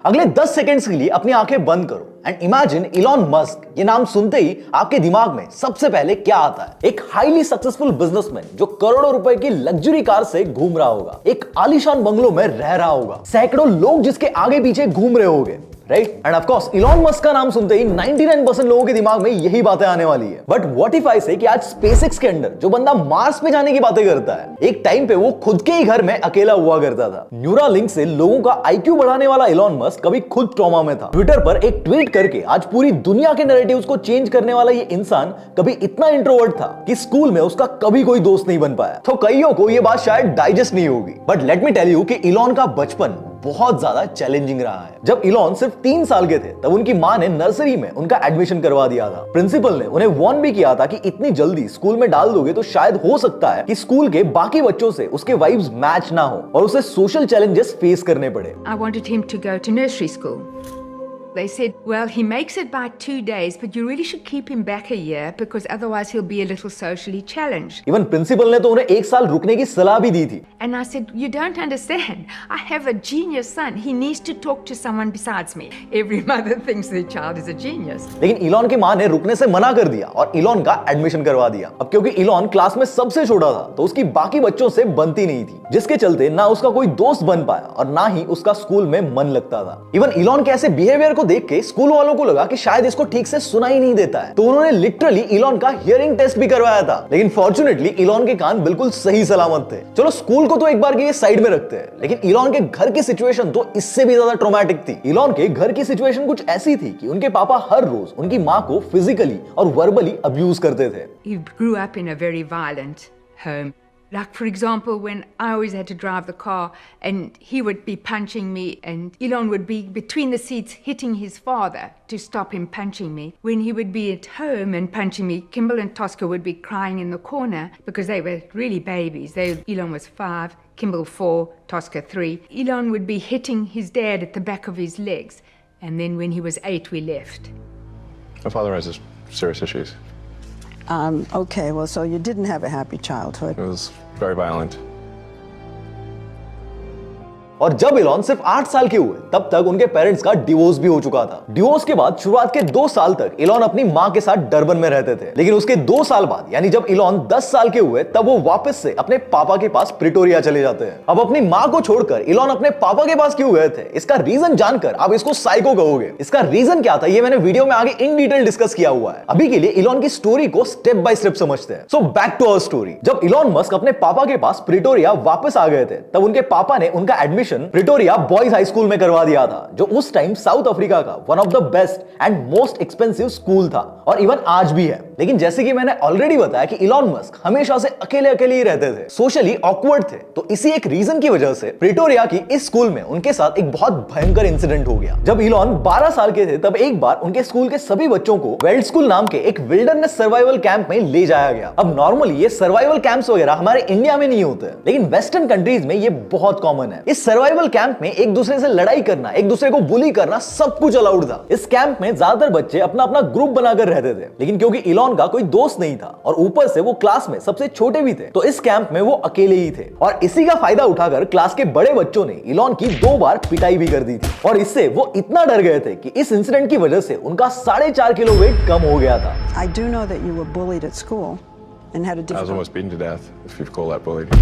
अगले 10 सेकंड्स के लिए अपनी आंखें बंद करो एंड इमेजिन इलॉन मस्क। ये नाम सुनते ही आपके दिमाग में सबसे पहले क्या आता है? एक हाईली सक्सेसफुल बिजनेसमैन जो करोड़ों रुपए की लग्जरी कार से घूम रहा होगा, एक आलीशान बंगलों में रह रहा होगा, सैकड़ों लोग जिसके आगे पीछे घूम रहे होंगे, right? End of course Elon Musk का नाम सुनते ही 99% लोगों के दिमाग में यही बातें आने वाली है। बट व्हाट इफ आई से कि आज स्पेसएक्स के अंदर जो बंदा मार्स पे जाने की बातें करता है, एक टाइम पे वो खुद के ही घर में अकेला हुआ करता था। न्यूरालिंक से लोगों का आईक्यू बढ़ाने वाला इलॉन मस्क कभी खुद ट्रॉमा में था। ट्विटर पर एक ट्वीट करके आज पूरी दुनिया के नैरेटिव्स को चेंज करने वाला ये इंसान कभी इतना इंट्रोवर्ट था कि स्कूल में उसका कभी कोई दोस्त नहीं बन पाया। तो कईयों को ये बात शायद डाइजेस्ट नहीं होगी, but let me tell you कि इलॉन का बचपन बहुत ज्यादा चैलेंजिंग रहा है। जब इलॉन सिर्फ 3 साल के थे तब उनकी मां ने नर्सरी में उनका एडमिशन करवा दिया था। प्रिंसिपल ने उन्हें वार्न भी किया था कि इतनी जल्दी स्कूल में डाल दोगे तो शायद हो सकता है कि स्कूल के बाकी बच्चों से उसके वाइब्स मैच ना हो और उसे सोशल चैलेंजेस फेस करने पड़े। I wanted him to go to nursery school. They said, well, he makes it by 2 days, but you really should keep him back a year because otherwise he'll be a little socially challenged. Even principal ने तो उन्हें 1 साल रुकने की सलाह भी दी थी। And I said, you don't understand. I have a genius son. He needs to talk to someone besides me. Every mother thinks their child is a genius. लेकिन इलॉन की मां ने रुकने से मना कर दिया और इलॉन का एडमिशन करवा दिया। अब क्योंकि इलॉन क्लास में सबसे छोटा था तो उसकी बाकी बच्चों से बनती नहीं थी, जिसके चलते ना उसका कोई दोस्त बन पाया और ना ही उसका स्कूल में मन लगता था। इवन इलॉन के ऐसे बिहेवियर को देख के स्कूल वालों को लगा कि शायद इसको ठीक से सुना ही नहीं देता है, तो उन्होंने लिटरली इलॉन का हियरिंग टेस्ट भी करवाया था। लेकिन फॉर्चुनेटली इलॉन के कान बिल्कुल सही सलामत थे। चलो स्कूल को तो एक बार के लिए साइड में रखते हैं, लेकिन इलॉन के घर की सिचुएशन तो इससे भी ज्यादा ट्रॉमेटिक थी। इलॉन के घर की सिचुएशन कुछ ऐसी थी कि उनके पापा हर रोज उनकी मां को फिजिकली और वर्बली अब्यूज करते थे। He grew up in a very violent home. Like, for example, when I always had to drive the car and he would be punching me and Elon would be between the seats hitting his father to stop him punching me. When he would be at home and punching me, Kimball and Tosca would be crying in the corner because they were really babies. Elon was 5, Kimball 4, Tosca 3. Elon would be hitting his dad at the back of his legs. And then when he was 8, we left. My father has serious issues. Okay, well, so you didn't have a happy childhood. It was very violent. और जब Elon सिर्फ 8 साल के हुए तब तक उनके parents का डिवोर्स भी हो चुका था। डिवोर्स के बाद शुरुआत के 2 साल तक इलॉन अपनी मां के साथ डरबन में रहते थे, लेकिन उसके 2 साल बाद यानी जब इलॉन 10 साल के हुए तब वो वापस से अपने पापा के पास प्रिटोरिया चले जाते हैं। अब अपनी मां को छोड़कर इलॉन अपने पापा के पास क्यों गए थे, इसका रीजन जानकर आप इसको साइको कहोगे। इसका रीजन क्या था ये मैंने वीडियो में आगे इन डिटेल डिस्कस किया हुआ है। अभी के लिए इलॉन की स्टोरी को स्टेप बाय स्टेप समझते हैं। So back to our story. जब इलॉन मस्क अपने पापा के पास प्रिटोरिया वापस आ गए थे तब उनके पापा ने उनका admission Pretoria boys high school में करवा दिया था, जो उस टाइम साउथ अफ्रीका का one of the best and most expensive school था और इवन आज भी है। लेकिन जैसे कि मैंने ऑलरेडी बताया कि इलॉन मस्क हमेशा से अकेले अकेले ही रहते थे, सोशली ऑकवर्ड थे, तो इसी एक रीजन की वजह से प्रिटोरिया की इस स्कूल में उनके साथ एक बहुत भयंकर इंसिडेंट हो गया। जब इलॉन 12 साल के थे तब एक बार उनके स्कूल के सभी बच्चों को वेल्ड स्कूल नाम के एक विल्डरनेस सर्वाइवल कैंप में ले जाया गया। अब नॉर्मली ये सर्वाइवल कैंप्स वगैरह हमारे इंडिया में नहीं होते, लेकिन वेस्टर्न कंट्रीज में ये बहुत कॉमन है। इस सर्वाइवल कैंप में एक दूसरे से लड़ाई करना, एक दूसरे को बुली करना सब कुछ अलाउड था। इस कैंप में ज्यादातर बच्चे अपना अपना ग्रुप बनाकर रहते थे, लेकिन क्योंकि इलॉन का कोई दोस्त नहीं था और ऊपर से वो क्लास में सबसे छोटे भी थे, तो इस कैंप में वो अकेले ही थे और इसी का फायदा उठाकर क्लास के बड़े बच्चों ने इलॉन की 2 बार पिटाई भी कर दी थी और इससे वो इतना डर गए थे कि इस इंसिडेंट की वजह से उनका 4.5 किलो वेट कम हो गया था। I do know that you were bullied at school and had a difficult... I was almost beaten to death, if you call that bullied.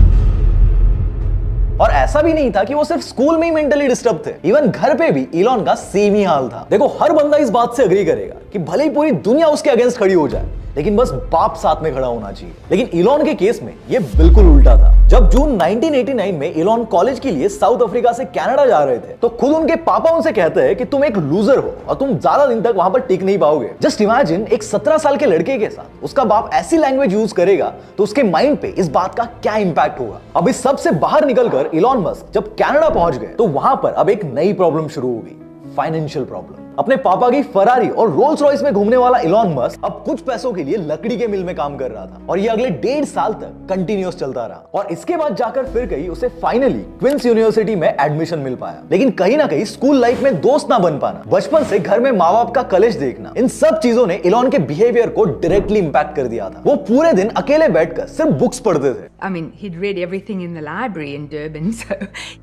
और ऐसा भी नहीं था कि वो सिर्फ स्कूल में ही मेंटली डिस्टर्ब थे, इवन घर पे भी इलॉन का सेम ही हाल था। देखो हर बंदा इस बात से एग्री करेगा कि भले ही पूरी दुनिया उसके अगेंस्ट खड़ी हो जाए, लेकिन बस बाप साथ में खड़ा होना चाहिए। लेकिन इलॉन के केस में ये बिल्कुल उल्टा था। जब जून 1989 में इलॉन कॉलेज के लिए साउथ अफ्रीका से कनाडा जा रहे थे तो खुद उनके पापा उनसे कहते हैं कि तुम एक लूजर हो और तुम ज्यादा दिन तक वहां पर टिक नहीं पाओगे। जस्ट इमेजिन एक 17 साल के लड़के के साथ उसका बाप ऐसी लैंग्वेज यूज करेगा तो उसके माइंड पे इस बात का क्या इंपैक्ट होगा। अब इस सब से बाहर निकलकर इलॉन मस्क जब कनाडा पहुंच गए तो वहां पर अब एक नई प्रॉब्लम शुरू हो गई, फाइनेंशियल प्रॉब्लम। अपने पापा की फरारी और रोल्स रॉयस में घूमने वाला इलॉन मस्क अब कुछ पैसों के लिए लकड़ी के मिल में काम कर रहा था और ये अगले 1.5 साल तक कंटिन्यूअस चलता रहा और इसके बाद जाकर फिर कहीं उसे फाइनली क्वींस यूनिवर्सिटी में एडमिशन मिल पाया। लेकिन कहीं ना कहीं स्कूल लाइफ में दोस्त ना बन पाना, बचपन से घर में माँ बाप का कलेश देखना, इन सब चीजों ने इलॉन के बिहेवियर को डायरेक्टली इंपैक्ट कर दिया था। वो पूरे दिन अकेले बैठकर सिर्फ बुक्स पढ़ते थे। I mean, he'd read everything in the library in Durban, so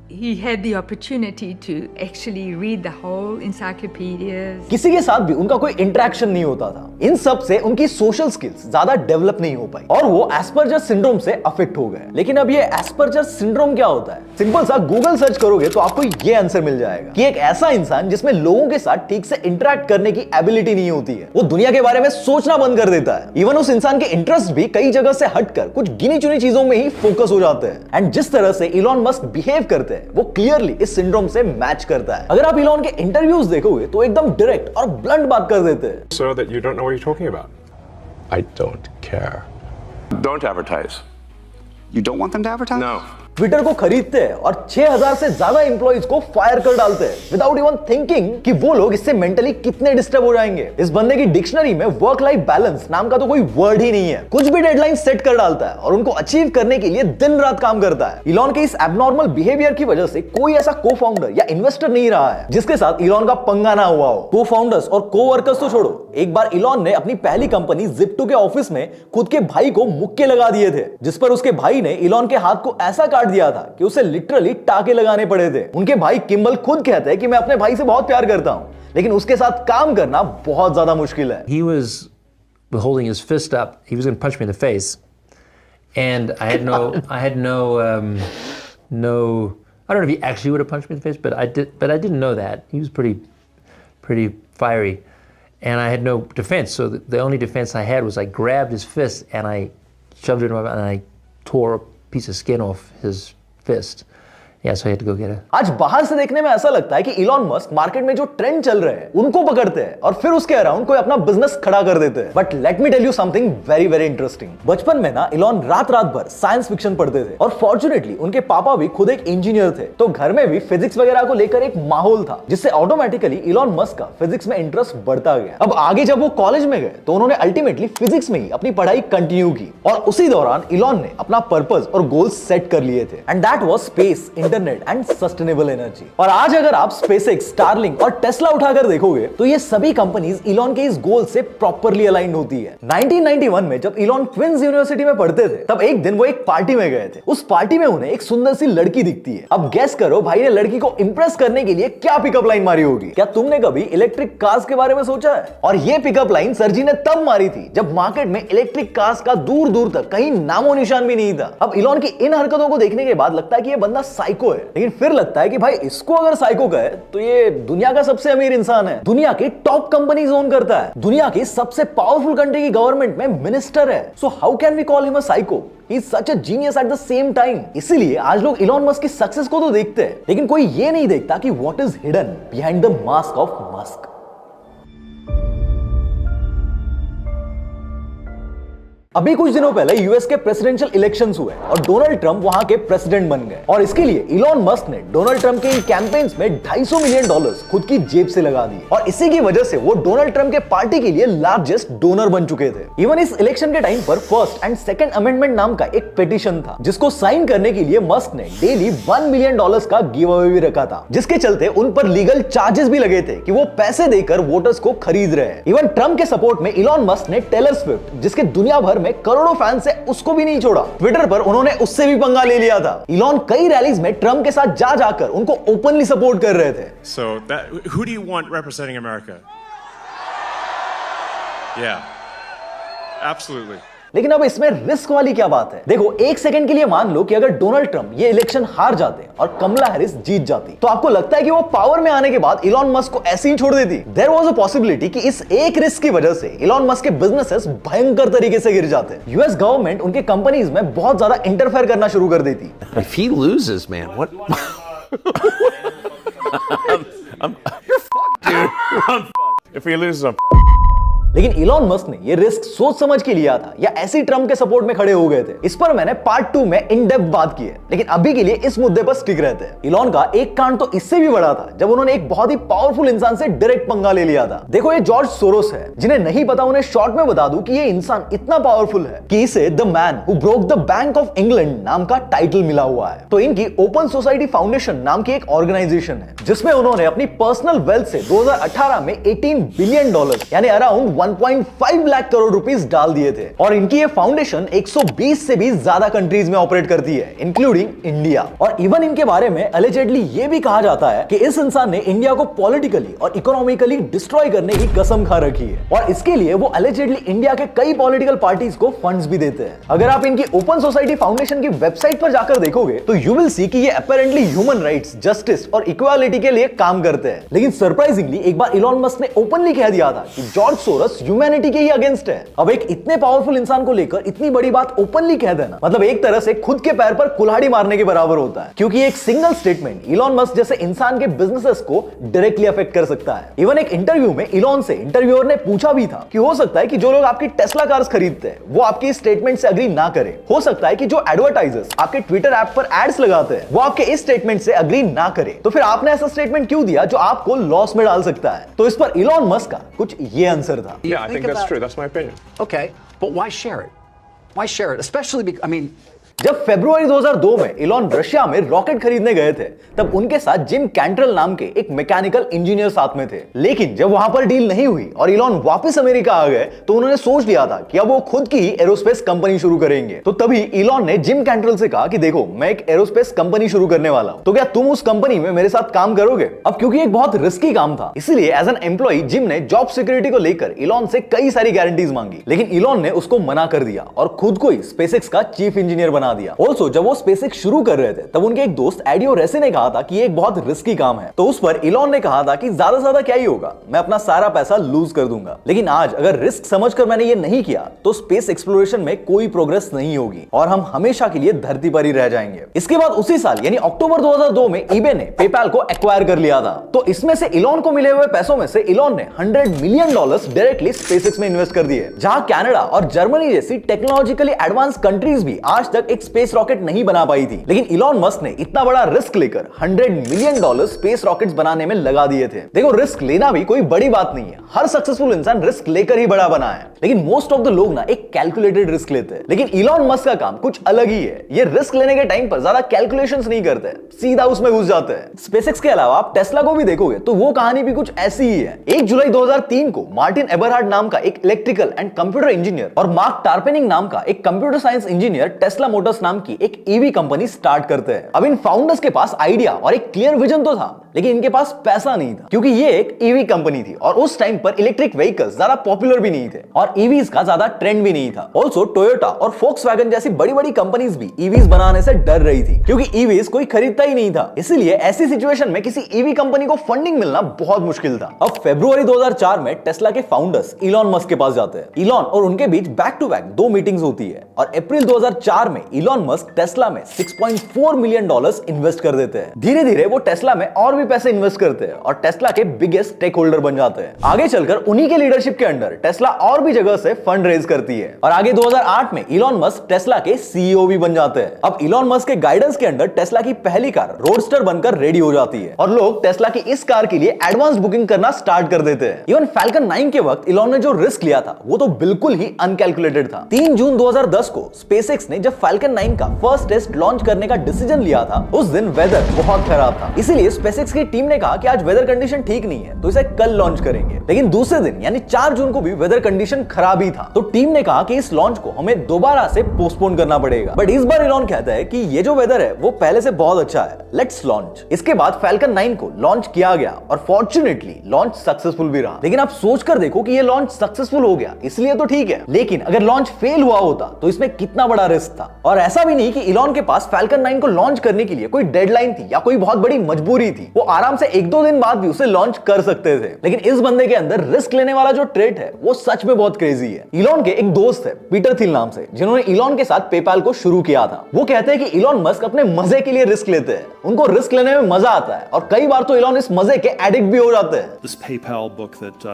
he had the opportunity to actually read the whole encyclopedias. किसी के साथ भी उनका कोई इंटरेक्शन नहीं होता था। इन सब से उनकी सोशल स्किल्स ज्यादा डेवलप नहीं हो पाई और वो एस्पर्जर सिंड्रोम से अफेक्ट हो गए। लेकिन अब ये एस्पर्जर सिंड्रोम क्या होता है? सिंपल सा गूगल सर्च करोगे तो आपको ये आंसर मिल जाएगा कि एक ऐसा इंसान जिसमें लोगों के साथ ठीक से इंटरेक्ट करने की एबिलिटी नहीं होती है, वो दुनिया के बारे में सोचना बंद कर देता है। इवन उस इंसान के इंटरेस्ट भी कई जगह से हटकर कुछ गिनी चुनी चीजों में ही फोकस हो जाते हैं। एंड जिस तरह से इलॉन मस्क बिहेव करते हैं वो क्लियरली इस सिंड्रोम से मैच करता है। अगर आप इलॉन के इंटरव्यूज देखोगे तो एकदम डायरेक्ट और ब्लंट बात कर देते हैं। So that you don't know what you're talking about. I don't care. Don't advertise. You don't want them to advertise? No. Twitter को खरीदते हैं और 6000 से ज्यादा एम्प्लॉइज को फायर कर डालते हैं विदाउट इवन थिंकिंग कि वो लोग इससे मेंटली कितने डिस्टर्ब हो जाएंगे। इस बंदे की डिक्शनरी में वर्क लाइफ बैलेंस नाम का तो कोई वर्ड ही नहीं है। कुछ भी डेडलाइन सेट कर डालता है और उनको अचीव करने के लिए दिन रात काम करता है। इलॉन के इस एबनॉर्मल बिहेवियर की वजह से कोई ऐसा को फाउंडर या इन्वेस्टर नहीं रहा है जिसके साथ इलॉन का पंगा ना हुआ हो। को फाउंडर्स और को वर्कर्स तो छोड़ो, एक बार इलॉन ने अपनी पहली कंपनी Zip2 के ऑफिस में खुद के भाई को मुक्के लगा दिए थे, जिस पर उसके भाई ने इलॉन के हाथ को ऐसा काट दिया था कि उसे लिटरली टाके लगाने पड़े थे। उनके भाई किम्बल खुद कहते हैं कि मैं अपने भाई से बहुत प्यार करता हूं, लेकिन उसके साथ काम करना बहुत ज्यादा मुश्किल है। He was holding his fist up. He was going to punch me in the face, and I had no, I don't know if he actually would have punched me in the face, but I didn't know that. He was pretty fiery, and I had no defense. So the only defense I had was I grabbed his fist and I shoved it in my mouth and I tore a piece of skin off his fist. Yeah, so I had to go get it. आज बाहर से देखने में ऐसा लगता है कि Elon Musk market में जो ट्रेंड चल रहे हैं उनको पकड़ते हैं और फिर उसके अराउंड कोई अपना बिजनेस खड़ा कर देते हैं। But let me tell you something very very interesting. बचपन में ना इलॉन रात भर साइंस फिक्शन पढ़ते थे और फॉर्चुनेटली उनके पापा भी खुद एक इंजीनियर थे, तो घर में भी फिजिक्स वगैरह को लेकर एक माहौल था जिससे ऑटोमेटिकली इलॉन मस्क का फिजिक्स में इंटरेस्ट बढ़ता गया। अब आगे जब वो कॉलेज में गए तो उन्होंने अल्टीमेटली फिजिक्स में ही अपनी पढ़ाई कंटिन्यू की और उसी दौरान इलॉन ने अपना पर्पस और गोल्स सेट कर लिए थे and that was space, internet and sustainable energy. और आज अगर आप स्पेसएक्स, स्टारलिंक और टेस्ला उठाकर देखोगे तो ये सभी कंपनीज इलॉन के इस गोल से प्रॉपरली अलाइंड होती है। 1991 में जब इलॉन क्वींस यूनिवर्सिटी में पढ़ते थे तब एक दिन वो एक पार्टी में गए थे। उस पार्टी में उन्हें एक सुंदर सी लड़की दिखती है। अब गेस करो भाई ने लड़की को इंप्रेस करने के लिए क्या पिकअप लाइन मारी होगी। क्या तुमने कभी इलेक्ट्रिक कार्स के बारे में सोचा है? और ये पिकअप लाइन सर जी ने तब मारी थी जब मार्केट में इलेक्ट्रिक कार्स का दूर दूर तक कहीं नामो निशान भी नहीं था। अब इलॉन की इन हरकतों को देखने के बाद लगता है कि ये बंदा साइको है, लेकिन फिर लगता है कि भाई इसको अगर साइको कहे तो ये दुनिया का सबसे अमीर इंसान है, दुनिया की टॉप कंपनीज ओन करता है, दुनिया की सबसे पावरफुल कंट्री की गवर्नमेंट में मिनिस्टर है। So how can we call him a psycho? He is such a genius at the same time. इसीलिए आज लोग इलॉन मस्क की सक्सेस को तो देखते हैं, लेकिन कोई ये नहीं देखता कि what is hidden behind the mask of Musk. अभी कुछ दिनों पहले यूएस के प्रेसिडेंशियल इलेक्शंस हुए और डोनाल्ड ट्रंप वहां के प्रेसिडेंट बन गए। और इसके लिए इलॉन मस्क ने डोनाल्ड ट्रंप के इन कैंपेन्स में $250 मिलियन खुद की जेब से लगा दिए और इसी की वजह से वो डोनाल्ड ट्रंप के पार्टी के लिए लार्जेस्ट डोनर बन चुके थे। इवन इस इलेक्शन के टाइम पर फर्स्ट एंड सेकंड अमेंडमेंट नाम का एक पिटीशन था जिसको साइन करने के लिए मस्क ने डेली $1 मिलियन का गिव अवे भी रखा था, जिसके चलते उन पर लीगल चार्जेस भी लगे थे कि वो पैसे देकर वोटर्स को खरीद रहे हैं। इवन ट्रंप के सपोर्ट में इलॉन मस्क ने टेलर स्विफ्ट, जिसके दुनिया भर में करोड़ों फैंस है, उसको भी नहीं छोड़ा। ट्विटर पर उन्होंने उससे भी पंगा ले लिया था। इलॉन कई रैलीज में ट्रंप के साथ जा जाकर उनको ओपनली सपोर्ट कर रहे थे। So who do you want representing America? Yeah. Absolutely. लेकिन अब इसमें रिस्क वाली क्या बात है? देखो, एक सेकंड के लिए मान लो कि अगर डोनाल्ड ट्रंप ये इलेक्शन हार जाते और कमला हैरिस जीत जाती, तो आपको लगता है कि वो पावर में आने के बाद इलॉन मस्क को ऐसे ही छोड़ देती? देयर वाज अ पॉसिबिलिटी कि इस एक रिस्क की वजह से इलॉन मस्क के बिजनेसेस भयंकर तरीके से गिर जाते। यूएस गवर्नमेंट उनके कंपनीज में बहुत ज्यादा इंटरफेयर करना शुरू कर देती। If he loses, man, what? You're fucked, dude. I'm fucked. If he loses, I'm लेकिन इलॉन मस्क ने ये रिस्क सोच समझ के लिया था या ऐसी ट्रंप के सपोर्ट में खड़े हो गए थे? इस पर मैंने पार्ट 2 में इन डेप्थ बात की है, लेकिन अभी के लिए इस मुद्दे पर स्टिक रहते हैं। इलॉन का एक कांड तो इससे भी बड़ा था जब उन्होंने एक बहुत ही पावरफुल इंसान से डायरेक्ट पंगा ले लिया था। देखो, ये जॉर्ज सोरोस है। जिन्हें नहीं पता उन्हें शॉर्ट में बता दूं कि ये इंसान इतना पावरफुल है कि इसे the man who broke the bank of England नाम का टाइटल मिला हुआ है। तो इनकी ओपन सोसाइटी फाउंडेशन नाम की एक ऑर्गेनाइजेशन है जिसमें उन्होंने अपनी पर्सनल वेल्थ से 2018 में $18 बिलियन यानी अराउंड 1.5 लाख करोड़ रुपीस डाल दिए थे। और इनकी ये फाउंडेशन 120 से भी ज्यादा कंट्रीज में ऑपरेट करती है, इंक्लूडिंग इंडिया। और इवन इनके बारे में अलिजेडली ये भी कहा जाता है कि इस इंसान ने इंडिया को पॉलिटिकली और इकोनॉमिकली डिस्ट्रॉय करने की कसम खा रखी है और इसके लिए वो अलिजेडली इंडिया के कई पॉलिटिकल पार्टीज को फंड्स भी देते हैं। अगर आप इनकी ओपन सोसाइटी फाउंडेशन की वेबसाइट पर जाकर देखोगे तो यू विल सी कि ये अपेरेंटली ह्यूमन राइट्स, जस्टिस और इक्वालिटी के लिए काम करते हैं। लेकिन सरप्राइजिंगली एक बार इलॉन मस्क ने ओपनली कह दिया था कि जॉर्ज सोरोस ह्यूमैनिटी के ही अगेंस्ट है। अब एक इतने पावरफुल इंसान को लेकर इतनी बड़ी बात ओपनली कह देना मतलब एक तरह से खुद के पैर पर कुल्हाड़ी मारने के बराबर होता है, क्योंकि एक सिंगल स्टेटमेंट इलॉन मस्क जैसे इंसान के बिजनेसेस को डायरेक्टली अफेक्ट कर सकता है। इवन एक इंटरव्यू में इलॉन से इंटरव्यूअर ने पूछा भी था कि हो सकता है कि जो लोग आपकी टेस्ला कार्स खरीदते हैं वो आपके इस स्टेटमेंट से अग्री ना करें, हो सकता है कि जो एडवर्टाइजर्स आपके ट्विटर ऐप पर एड्स लगाते हैं वो आपके इस स्टेटमेंट से अग्री ना करें, तो फिर आपने ऐसा स्टेटमेंट क्यों दिया जो आपको लॉस में डाल सकता है? तो इस पर इलॉन मस्क का कुछ ये आंसर था। Yeah, I think that's true. That's my opinion. Okay, but why share it? Why share it? Especially because, I mean, जब फरवरी 2002 में इलॉन रशिया में रॉकेट खरीदने गए थे तब उनके साथ जिम कैंट्रेल नाम के एक मैकेनिकल इंजीनियर साथ में थे। लेकिन जब वहां पर डील नहीं हुई और इलॉन वापस अमेरिका आ गए तो उन्होंने सोच लिया था कि अब वो खुद की ही एरोस्पेस कंपनी शुरू करेंगे। तो तभी इलॉन ने जिम कैंट्रेल से कहा कि देखो, मैं एक एरोस्पेस कंपनी शुरू करने वाला हूं, तो क्या तुम उस कंपनी में मेरे साथ काम करोगे? अब क्योंकि एक बहुत रिस्की काम था इसलिए एज एन एम्प्लॉय जिम ने जॉब सिक्योरिटी को लेकर इलॉन से कई सारी गारंटीज मांगी, लेकिन इलॉन ने उसको मना कर दिया और खुद को ही स्पेसएक्स का चीफ इंजीनियर बना दिया। ऑल्सो जब वो स्पेसएक्स शुरू कर रहे थे तब उनके एक दोस्त एडियो रेसे ने कहा था कि ये एक बहुत रिस्की काम है, तो उस पर इलॉन ने कहा था कि ज्यादा से ज्यादा क्या ही होगा, मैं अपना सारा पैसा लूज कर दूंगा। लेकिन आज अगर रिस्क समझकर मैंने ये नहीं किया तो स्पेस एक्सप्लोरेशन में कोई प्रोग्रेस नहीं होगी और हम हमेशा के लिए धरती पर ही रह जाएंगे। इसके बाद उसी साल यानी अक्टूबर 2002 में ईबे ने पेपैल को एक्वायर कर लिया था। तो इसमें से इलॉन को मिले हुए पैसों में से इलॉन ने $100 मिलियन डायरेक्टली स्पेसएक्स में इन्वेस्ट कर दिए, जहां कनाडा और जर्मनी जैसी टेक्नोलॉजिकली एडवांस कंट्रीज भी आज तक एक स्पेस रॉकेट नहीं बना पाई थी, लेकिन इलॉन मस्क ने इतना बड़ा रिस्क लेकर $100 मिलियन स्पेस रॉकेट्स बनाने में लगा दिए थे। देखो, रिस्क लेना भी कोई बड़ी बात नहीं है, हर सक्सेसफुल इंसान रिस्क लेकर ही बड़ा बना है, लेकिन मोस्ट ऑफ द लोग ना एक कैलकुलेटेड रिस्क लेते हैं। लेकिन इलॉन मस्क का काम कुछ अलग ही है। ये रिस्क लेने के टाइम पर ज्यादा कैलकुलेशंस नहीं करते, सीधा उसमें घुस जाते हैं। स्पेसएक्स के अलावा आप टेस्ला को भी देखोगे तो वो कहानी भी कुछ ऐसी ही है। 1 जुलाई 2003 को मार्टिन एबरहार्ड नाम का एक इलेक्ट्रिकल एंड कंप्यूटर इंजीनियर और मार्क टार्पेनिंग नाम का एक computer science engineer Tesla Motors नाम की एक ईवी कंपनी स्टार्ट करते हैं। अब इन फाउंडर्स के पास आइडिया और एक क्लियर विजन तो था, लेकिन इनके पास पैसा नहीं था, क्योंकि ये एक ईवी कंपनी थी और उस टाइम पर इलेक्ट्रिक व्हीकल्स ज्यादा पॉपुलर भी नहीं थे और ईवीज का ज्यादा ट्रेंड भी नहीं था। ऑल्सो टोयोटा और फोक्सवैगन जैसी बड़ी बड़ी कंपनीज भी ईवीज बनाने से डर रही थी, क्योंकि ईवीज कोई खरीदता ही नहीं था। इसीलिए ऐसी सिचुएशन में किसी ईवी कंपनी को फंडिंग मिलना बहुत मुश्किल था। अब फरवरी 2004 में टेस्ला के फाउंडर्स इलॉन मस्क के पास जाते हैं। इलॉन और उनके बीच बैक टू बैक 2 मीटिंग्स होती है और अप्रैल 2004 में इलॉन मस्क टेस्ला में $6.4 मिलियन इन्वेस्ट कर देते हैं। धीरे धीरे वो टेस्ला में और भी पैसे इन्वेस्ट करते हैं और टेस्ला के बिगेस्ट स्टेक होल्डर बन जाते हैं। आगे चलकर उन्हीं के लीडरशिप के अंडर टेस्ला और भी जगह से फंड रेज करती है और आगे 2008 में इलॉन मस्क टेस्ला के सीईओ भी बन जाते हैं। अब इलॉन मस्क के गाइडेंस के अंडर टेस्ला की पहली कार रोडस्टर बनकर रेडी हो जाती है और लोग टेस्ला की इस कार के लिए एडवांस बुकिंग करना स्टार्ट कर देते हैं। इवन फैल्कन 9 के वक्त इलॉन ने जो रिस्क लिया था वो तो बिल्कुल ही अनकैलकुलेटेड था। 3 जून 2010 को स्पेसएक्स ने जब फैल्कन 9 का फर्स्ट टेस्ट लॉन्च करने का डिसीजन लिया था, उस दिन वेदर बहुत खराब था। इसीलिए स्पेसएक्स की टीम ने कहा कि आज वेदर कंडीशन ठीक नहीं है तो इसे कल लॉन्च करेंगे। लेकिन दूसरे दिन यानी 4 जून को भी वेदर कंडीशन खराब ही था, तो टीम ने कहा कि इस लॉन्च को हमें दोबारा से पोस्टपोन करना पड़ेगा। बट इस बार इलॉन कहता है कि ये जो वेदर है वो पहले से बहुत अच्छा है, लेट्स लॉन्च। इसके बाद फैल्कन 9 को लॉन्च किया गया और फॉर्चुनेटली लॉन्च सक्सेसफुल भी रहा। लेकिन आप सोचकर देखो कि ये लॉन्च सक्सेसफुल हो गया इसलिए तो ठीक है, लेकिन अगर लॉन्च फेल हुआ होता तो इसमें कितना बड़ा रिस्क था। और ऐसा भी नहीं कि इलॉन के पास फैल्कन 9 को लॉन्च करने के लिए कोई डेडलाइन थी या कोई बहुत बड़ी मजबूरी थी। वो आराम से 1-2 दिन बाद भी उसे लॉन्च कर सकते थे। लेकिन इस बंदे के अंदर रिस्क लेने वाला जो ट्रेट है वो सच में बहुत क्रेजी है। इलॉन के एक दोस्त है पीटर थिल नाम से, जिन्होंने इलॉन के साथ पेपाल को शुरू किया था। वो कहते हैं कि इलॉन मस्क अपने मजे के लिए रिस्क लेते हैं, उनको रिस्क लेने में मजा आता है और कई बार तो इलॉन इस मजे के एडिक्ट भी हो जाते हैं। This PayPal book that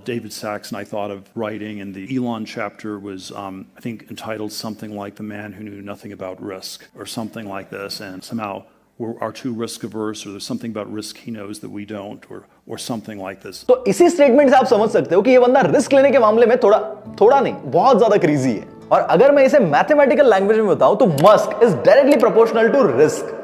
David Sacks and I thought of writing, and the Elon chapter was, I think, entitled something like "The Man Who Knew Nothing About Risk" or something like this, and somehow we are too risk averse, or there's something about risk he knows that we don't, or something like this. तो इसी statement से आप समझ सकते हो कि ये बंदा रिस्क लेने के मामले में थोड़ा नहीं बहुत ज्यादा क्रेजी है। और अगर मैं इसे मैथमेटिकल लैंग्वेज में बताऊं तो Musk is directly proportional to risk.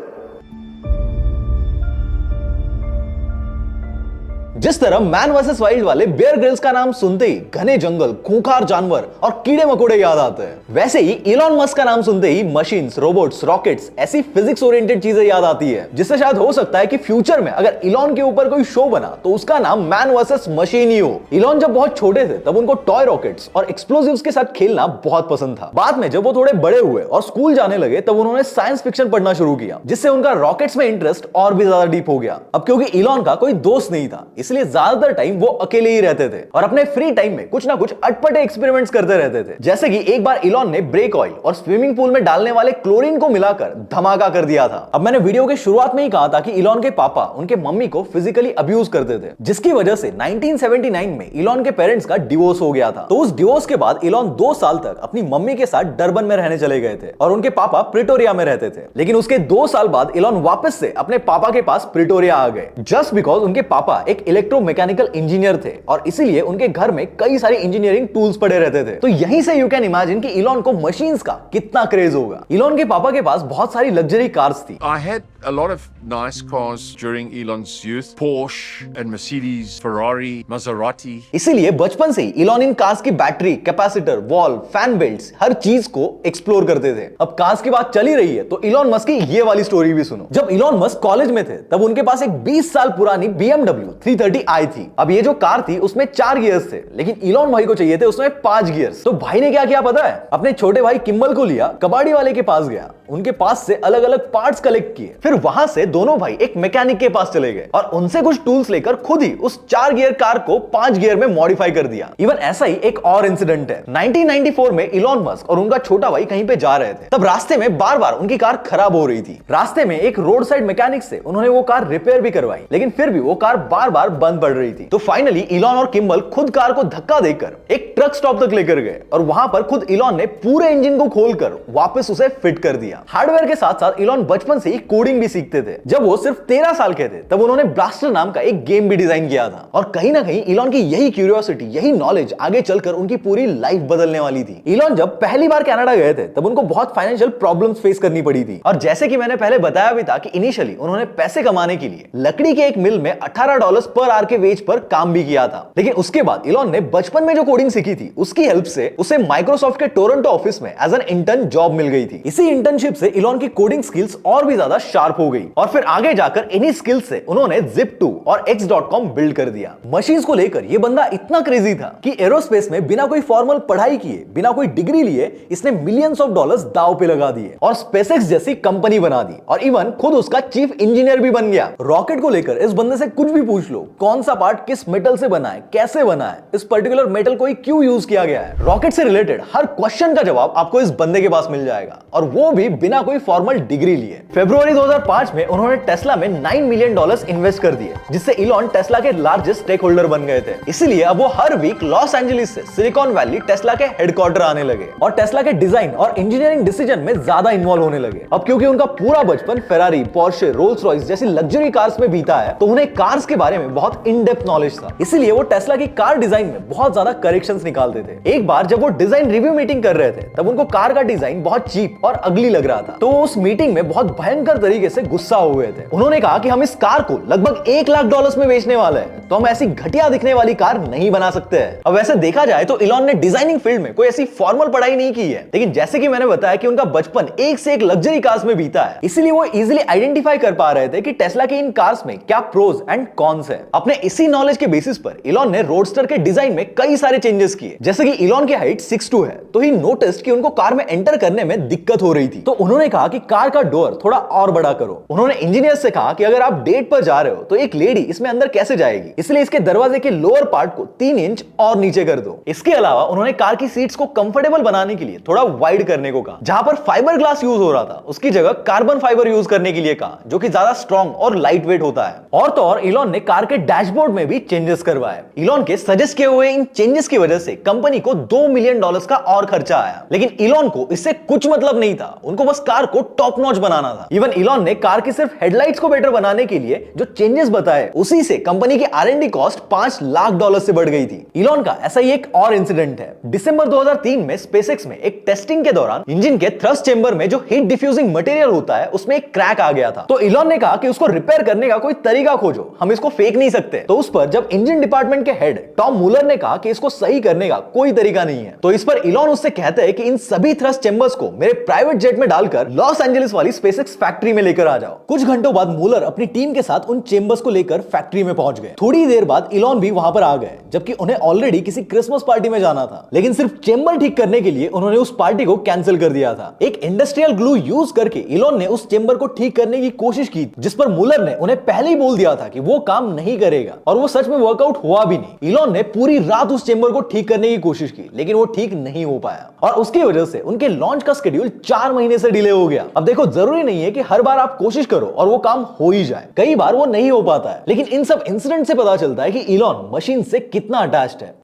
जिस तरह मैन वर्सेस वाइल्ड वाले बेयर ग्रिल्स का नाम सुनते ही घने जंगल, खूंखार जानवर और कीड़े मकोड़े याद आते हैं, वैसे ही इलॉन मस्क का नाम सुनते ही मशीन्स, रोबोट्स, रॉकेट्स, ऐसी फिजिक्स ओरिएंटेड चीजें याद आती है, जिससे शायद हो सकता है कि फ्यूचर में अगर इलॉन के ऊपर कोई शो बना तो उसका नाम मैन वर्सेस मशीन ही हो। इलॉन जब बहुत छोटे थे तब उनको टॉय रॉकेट्स और एक्सप्लोजिव्स के साथ खेलना बहुत पसंद था। बाद में जब वो थोड़े बड़े हुए और स्कूल जाने लगे तब उन्होंने साइंस फिक्शन पढ़ना शुरू किया, जिससे उनका रॉकेट्स में इंटरेस्ट और भी ज्यादा डीप हो गया। अब क्योंकि इलॉन का कोई दोस्त नहीं था इसलिए ज्यादातर टाइम वो अकेले ही रहते थे और अपने फ्री टाइम में कुछ ना कुछ अटपटे एक्सपेरिमेंट्स करते रहते थे। जैसे कि एक बार इलॉन ने ब्रेक ऑयल और स्विमिंग पूल में डालने वाले क्लोरीन को मिलाकर धमाका कर दिया था। अब मैंने वीडियो के शुरुआत में ही कहा था कि इलॉन के पापा उनके मम्मी को फिजिकली अब्यूज करते थे, जिसकी वजह से 1979 में इलॉन के पेरेंट्स का डिवोर्स हो गया था। तो उस डिवोर्स के बाद इलॉन 2 साल तक अपनी मम्मी के साथ डरबन में रहने चले गए थे और उनके पापा प्रिटोरिया में रहते थे। लेकिन उसके 2 साल बाद इलॉन वापस से अपने पापा के पास प्रिटोरिया आ गए, जस्ट बिकॉज उनके पापा एक इलेक्ट्रोमैकेनिकल इंजीनियर थे और इसीलिए उनके घर में कई सारी इंजीनियरिंग टूल्स पड़े रहते थे। तो यहीं से यू कैन इमेजिन कि इलॉन को मशीन्स का कितना क्रेज होगा। इलॉन के पापा के पास बहुत सारी लग्जरी कार्स थी। I had a lot of nice cars during Elon's youth. Porsche and Mercedes, Ferrari, Maserati. इसीलिए बचपन से ही इलॉन इन कार्स की battery, capacitor, valve, fan belts, हर चीज को एक्सप्लोर करते थे। अब कार्स की बात चली रही है तो इलॉन मस्क की ये वाली स्टोरी भी सुनो। जब इलॉन मस्क कॉलेज में थे तब उनके पास एक 20 साल पुरानी BMW 330i थी। अब ये जो कार थी उसमें 4 गियर्स थे, लेकिन इलॉन भाई को चाहिए थे उसमें 5 गियर्स। तो भाई ने क्या किया पता है? अपने छोटे भाई किम्बल को लिया, कबाड़ी वाले के पास गया, उनके पास से अलग अलग पार्ट्स कलेक्ट किए, फिर वहां से दोनों भाई एक मैकेनिक के पास चले गए और उनसे कुछ टूल्स लेकर खुद ही उस 4 गियर कार को 5 गियर में मॉडिफाई कर दिया। इवन ऐसा ही एक और इंसिडेंट है। 1994 में इलॉन मस्क और उनका छोटा भाई कहीं पे जा रहे थे, तब रास्ते में बार बार उनकी कार खराब हो रही थी। रास्ते में एक रोड साइड मैकेनिक से उन्होंने वो कार रिपेयर भी करवाई, लेकिन फिर भी वो कार बार बार बंद पड़ रही थी। तो फाइनली इलॉन और किम्बल खुद कार को धक्का देकर एक ट्रक स्टॉप तक लेकर गए और वहां पर खुद इलॉन ने पूरे इंजन को खोलकर वापस उसे फिट कर दिया। हार्डवेयर के साथ साथ इलॉन बचपन से ही कोडिंग भी सीखते थे। जब वो सिर्फ 13 साल के थे तब उन्होंने ब्लास्टर नाम का एक गेम भी डिजाइन किया था और कहीं ना कहीं इलॉन की यही क्यूरियोसिटी, यही नॉलेज आगे चलकर उनकी पूरी लाइफ बदलने वाली थी। इलॉन जब पहली बार कनाडा गए थे तब उनको बहुत फाइनेंशियल प्रॉब्लम्स फेस करनी पड़ी थी और जैसे कि मैंने पहले बताया भी था कि इनिशियली उन्होंने पैसे कमाने के लिए लकड़ी के एक मिल में $18 पर आवर के वेज पर काम भी किया था। लेकिन उसके बाद इलॉन ने बचपन में जो कोडिंग सीखी थी उसकी हेल्प से उसे माइक्रोसॉफ्ट के टोरंटो ऑफिस में एज एन इंटर्न जॉब मिल गई थी। इसी इंटर्नशिप से इलॉन की कोडिंग स्किल्स और भी ज्यादा शार्प हो गई और फिर आगे जाकर इन्हीं स्किल्स से उन्होंने Zip2 और X.com बिल्ड कर दिया। मशीन्स को लेकर यह बंदा इतना क्रेजी था कि एरोस्पेस में बिना कोई फॉर्मल पढ़ाई किए, बिना कोई डिग्री लिए इसने मिलियंस ऑफ डॉलर्स दांव पे लगा दिए और स्पेसएक्स जैसी कंपनी बना दी और इवन खुद उसका चीफ इंजीनियर भी बन गया। रॉकेट को लेकर इस बंदे से कुछ भी पूछ लो, कौन सा पार्ट किस मेटल से बना है, कैसे बना है, इस पर्टिकुलर मेटल को क्यों यूज किया गया है, रॉकेट से रिलेटेड हर क्वेश्चन का जवाब आपको इस बंदे के पास मिल जाएगा और वो भी बिना कोई फॉर्मल डिग्री लिए। फरवरी 2005 में उन्होंने टेस्ला में $9 मिलियन इन्वेस्ट कर दिए, जिससे इलॉन टेस्ला के लार्जेस्ट स्टेक होल्डर बन गए थे। इसीलिए अब वो हर वीक लॉस एंजलिस से सिलिकॉन वैली टेस्ला के हेडक्वार्टर आने लगे और टेस्ला के डिजाइन और इंजीनियरिंग डिसीजन में ज्यादा इन्वॉल्व होने लगे। अब क्योंकि उनका पूरा बचपन फेरारी, पोर्शे, रोल्स रॉयस जैसी लग्जरी कार्स में बीता है तो उन्हें कार्स के बारे में बहुत इन डेप्थ नॉलेज था। इसीलिए वो टेस्ला की कार डिजाइन में बहुत ज्यादा करेक्शंस निकालते थे। एक बार जब वो डिजाइन रिव्यू मीटिंग कर रहे थे तब उनको कार का डिजाइन बहुत चीप और अगली लग रहा था, तो वो उस मीटिंग में बहुत भयंकर तरीके से गुस्सा हो गए थे। उन्होंने कहा कि हम इस कार को लगभग $1 लाख में बेचने वाले हैं, तो हम ऐसी घटिया दिखने वाली कार नहीं बना सकते हैं। अब वैसे देखा जाए तो इलॉन ने डिजाइनिंग फील्ड में कोई ऐसी फॉर्मल पढ़ाई नहीं की है, लेकिन जैसे कि मैंने बताया कि उनका बचपन एक से एक लग्जरी कार्स में बीता है, इसीलिए वो इजीली आइडेंटिफाई कर पा रहे थे कि टेस्ला के इन कार्स में क्या प्रोज एंड कॉन्स है। अपने इसी नॉलेज के बेसिस पर इलॉन ने रोडस्टर के डिजाइन में कई सारे चेंजेस किए। जैसे कि इलॉन की हाइट 6'2" है, तो ही नोटिस्ड कि उनको कार में एंटर करने में दिक्कत हो रही थी, तो उन्होंने कहा कि कार का डोर थोड़ा और बड़ा करो। उन्होंने इंजीनियर से कहा कि अगर आप डेट पर जा रहे हो तो एक लेडी इसमें अंदर कैसे जाएगी, इसलिए इसके दरवाजे के लोअर पार्ट को 3 इंच और नीचे कर दो। इसके अलावा उन्होंने कार की सीट्स को कंफर्टेबल बनाने के लिए थोड़ा वाइड करने को कहा। जहां पर फाइबर ग्लास यूज हो रहा था उसकी जगह कार्बन फाइबर यूज करने के लिए कहा, जो कि ज्यादा स्ट्रॉन्ग और लाइट वेट होता है। और तो और इलॉन ने कार के डैशबोर्ड में भी चेंजेस करवाए। इलॉन के सजेस्ट किए हुए इन चेंजेस की वजह से कंपनी को $2 मिलियन का और खर्चा आया, लेकिन इलॉन को इससे कुछ मतलब नहीं था। उनको बस कार को टॉप नॉच बनाना था। इवन इलॉन ने कार की सिर्फ हेडलाइट्स को बेटर बनाने के लिए जो चेंजेस बताए उसी से कंपनी की R&D कॉस्ट $5 लाख से बढ़ गई थी। इलॉन का ऐसा ही एक और इंसिडेंट है। दिसंबर 2003 में स्पेसएक्स में एक टेस्टिंग के दौरान इंजन के थ्रस्ट चेंबर में जो हीट डिफ्यूजिंग मटेरियल होता है उसमें एक क्रैक आ गया था, तो इलॉन ने कहा कि उसको रिपेयर करने का कोई तरीका खोजो, हम इसको फेक नहीं सकते। तो उस पर जब इंजन डिपार्टमेंट के हेड टॉम मूलर ने कहा कि इसको सही करने का कोई तरीका नहीं है, तो इस पर इलॉन उससे कहते हैं कि इन सभी थ्रस्ट चेंबर्स को मेरे प्राइवेट जेट में डालकर लॉस एंजलिस वाली स्पेसएक्स फैक्ट्री में लेकर आ जाओ। कुछ घंटों बाद मूलर अपनी टीम के साथ उन चेंबर्स को लेकर फैक्ट्री में पहुंच गए। थोड़ी देर बाद इलॉन भी वहां पर आ गए, जबकि उन्हें ऑलरेडी किसी क्रिसमस पार्टी में जाना था, लेकिन सिर्फ चेंबर ठीक करने के लिए उन्होंने उस पार्टी को कैंसिल कर दिया था। एक इंडस्ट्रियल ग्लू यूज करके इलॉन ने उस चेंबर को ठीक करने की कोशिश की, जिस पर मूलर ने उन्हें पहले ही बोल दिया था कि वो काम नहीं करेगा, और वो सच में वर्कआउट हुआ भी नहीं। इलॉन ने पूरी रात उस चेंबर को ठीक करने की कोशिश की, लेकिन वो ठीक नहीं हो पाया और उसकी वजह से उनके लॉन्च का शेड्यूल 4 महीने से डिले हो गया। अब देखो, जरूरी नहीं है कि हर बार आप कोशिश करो और वो काम हो ही जाए, कई बार वो नहीं हो पाता है, लेकिन इन सब इंसिडेंट से पता चलता है कि इलॉन मशीन से कितना अटैच्ड है।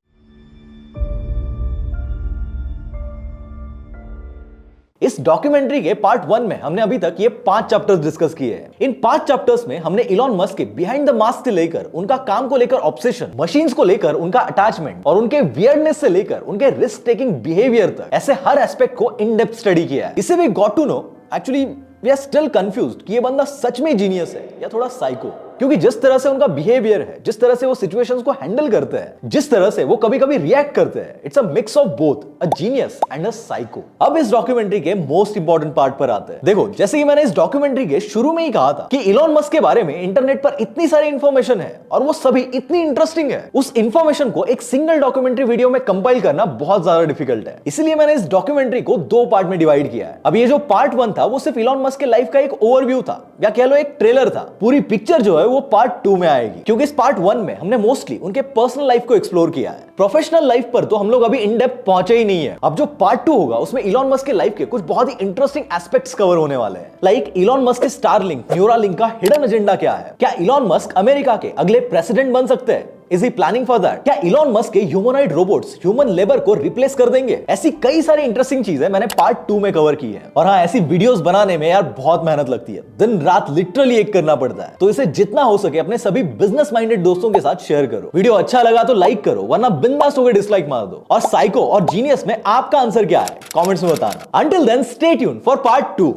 इस डॉक्यूमेंट्री के पार्ट 1 में हमने अभी तक ये 5 चैप्टर्स डिस्कस किए हैं। इन 5 चैप्टर्स में हमने इलॉन मस्क के बिहाइंड द मास्क से लेकर उनका काम को लेकर ऑब्सेशन, मशीन्स को लेकर उनका अटैचमेंट और उनके वियर्डनेस से लेकर उनके रिस्क टेकिंग बिहेवियर तक, ऐसे हर एस्पेक्ट को इन डेप्थ स्टडी किया है। इसे we got to know, actually we are still confused कि ये बंदा सच में जीनियस है या थोड़ा साइको, क्योंकि जिस तरह से उनका बिहेवियर है, जिस तरह से वो सिचुएशंस को हैंडल करते हैं, जिस तरह से वो कभी-कभी रिएक्ट करते हैं, it's a mix of both a genius and a psycho. अब इस डॉक्यूमेंट्री के मोस्ट इंपॉर्टेंट पार्ट पर आते हैं। देखो, जैसे कि मैंने इस डॉक्यूमेंट्री के शुरू में ही कहा था कि इलॉन मस्क के बारे में इंटरनेट पर इतनी सारी इंफॉर्मेशन है और वो सभी इतनी इंटरेस्टिंग है, उस इंफॉर्मेशन को एक सिंगल डॉक्यूमेंट्री वीडियो में कंपाइल करना बहुत ज्यादा डिफिकल्ट है। इसलिए मैंने इस डॉक्यूमेंट्री को 2 पार्ट में डिवाइड किया है। अब ये जो पार्ट 1 था वो सिर्फ इलॉन मस्क के लाइफ का एक ओवरव्यू था, या कह लो एक ट्रेलर था। पूरी पिक्चर जो है वो पार्ट 2 में आएगी, क्योंकि इस पार्ट 1 में हमने मोस्टली उनके पर्सनल लाइफ को एक्सप्लोर किया है। प्रोफेशनल लाइफ पर तो हम लोग अभी इन डेप्थ पहुंचे ही नहीं है। अब जो पार्ट 2 होगा उसमें इलॉन मस्क के लाइफ के कुछ बहुत ही इंटरेस्टिंग एस्पेक्ट्स कवर होने वाले हैं। लाइक इलॉन मस्क के स्टारलिंक, न्यूरालिंक का हिडन एजेंडा क्या है? क्या इलॉन मस्क अमेरिका के अगले प्रेसिडेंट बन सकते हैं? Is he planning for that? क्या इलॉन मस्क के ह्यूमनॉइड रोबोट्स ह्यूमन लेबर को रिप्लेस कर देंगे? ऐसी कई सारी इंटरेस्टिंग चीजें मैंने पार्ट 2 में कवर की है। और हाँ, ऐसी वीडियोस बनाने में यार बहुत मेहनत लगती है, दिन रात लिटरली एक करना पड़ता है। तो इसे जितना हो सके अपने सभी बिजनेस माइंडेड दोस्तों के साथ शेयर करो। वीडियो अच्छा लगा तो लाइक करो, वरना बिंदास होकर डिसलाइक मार दो। और साइको और जीनियस में आपका आंसर क्या है कमेंट्स में बताना। Until then stay tuned for part 2।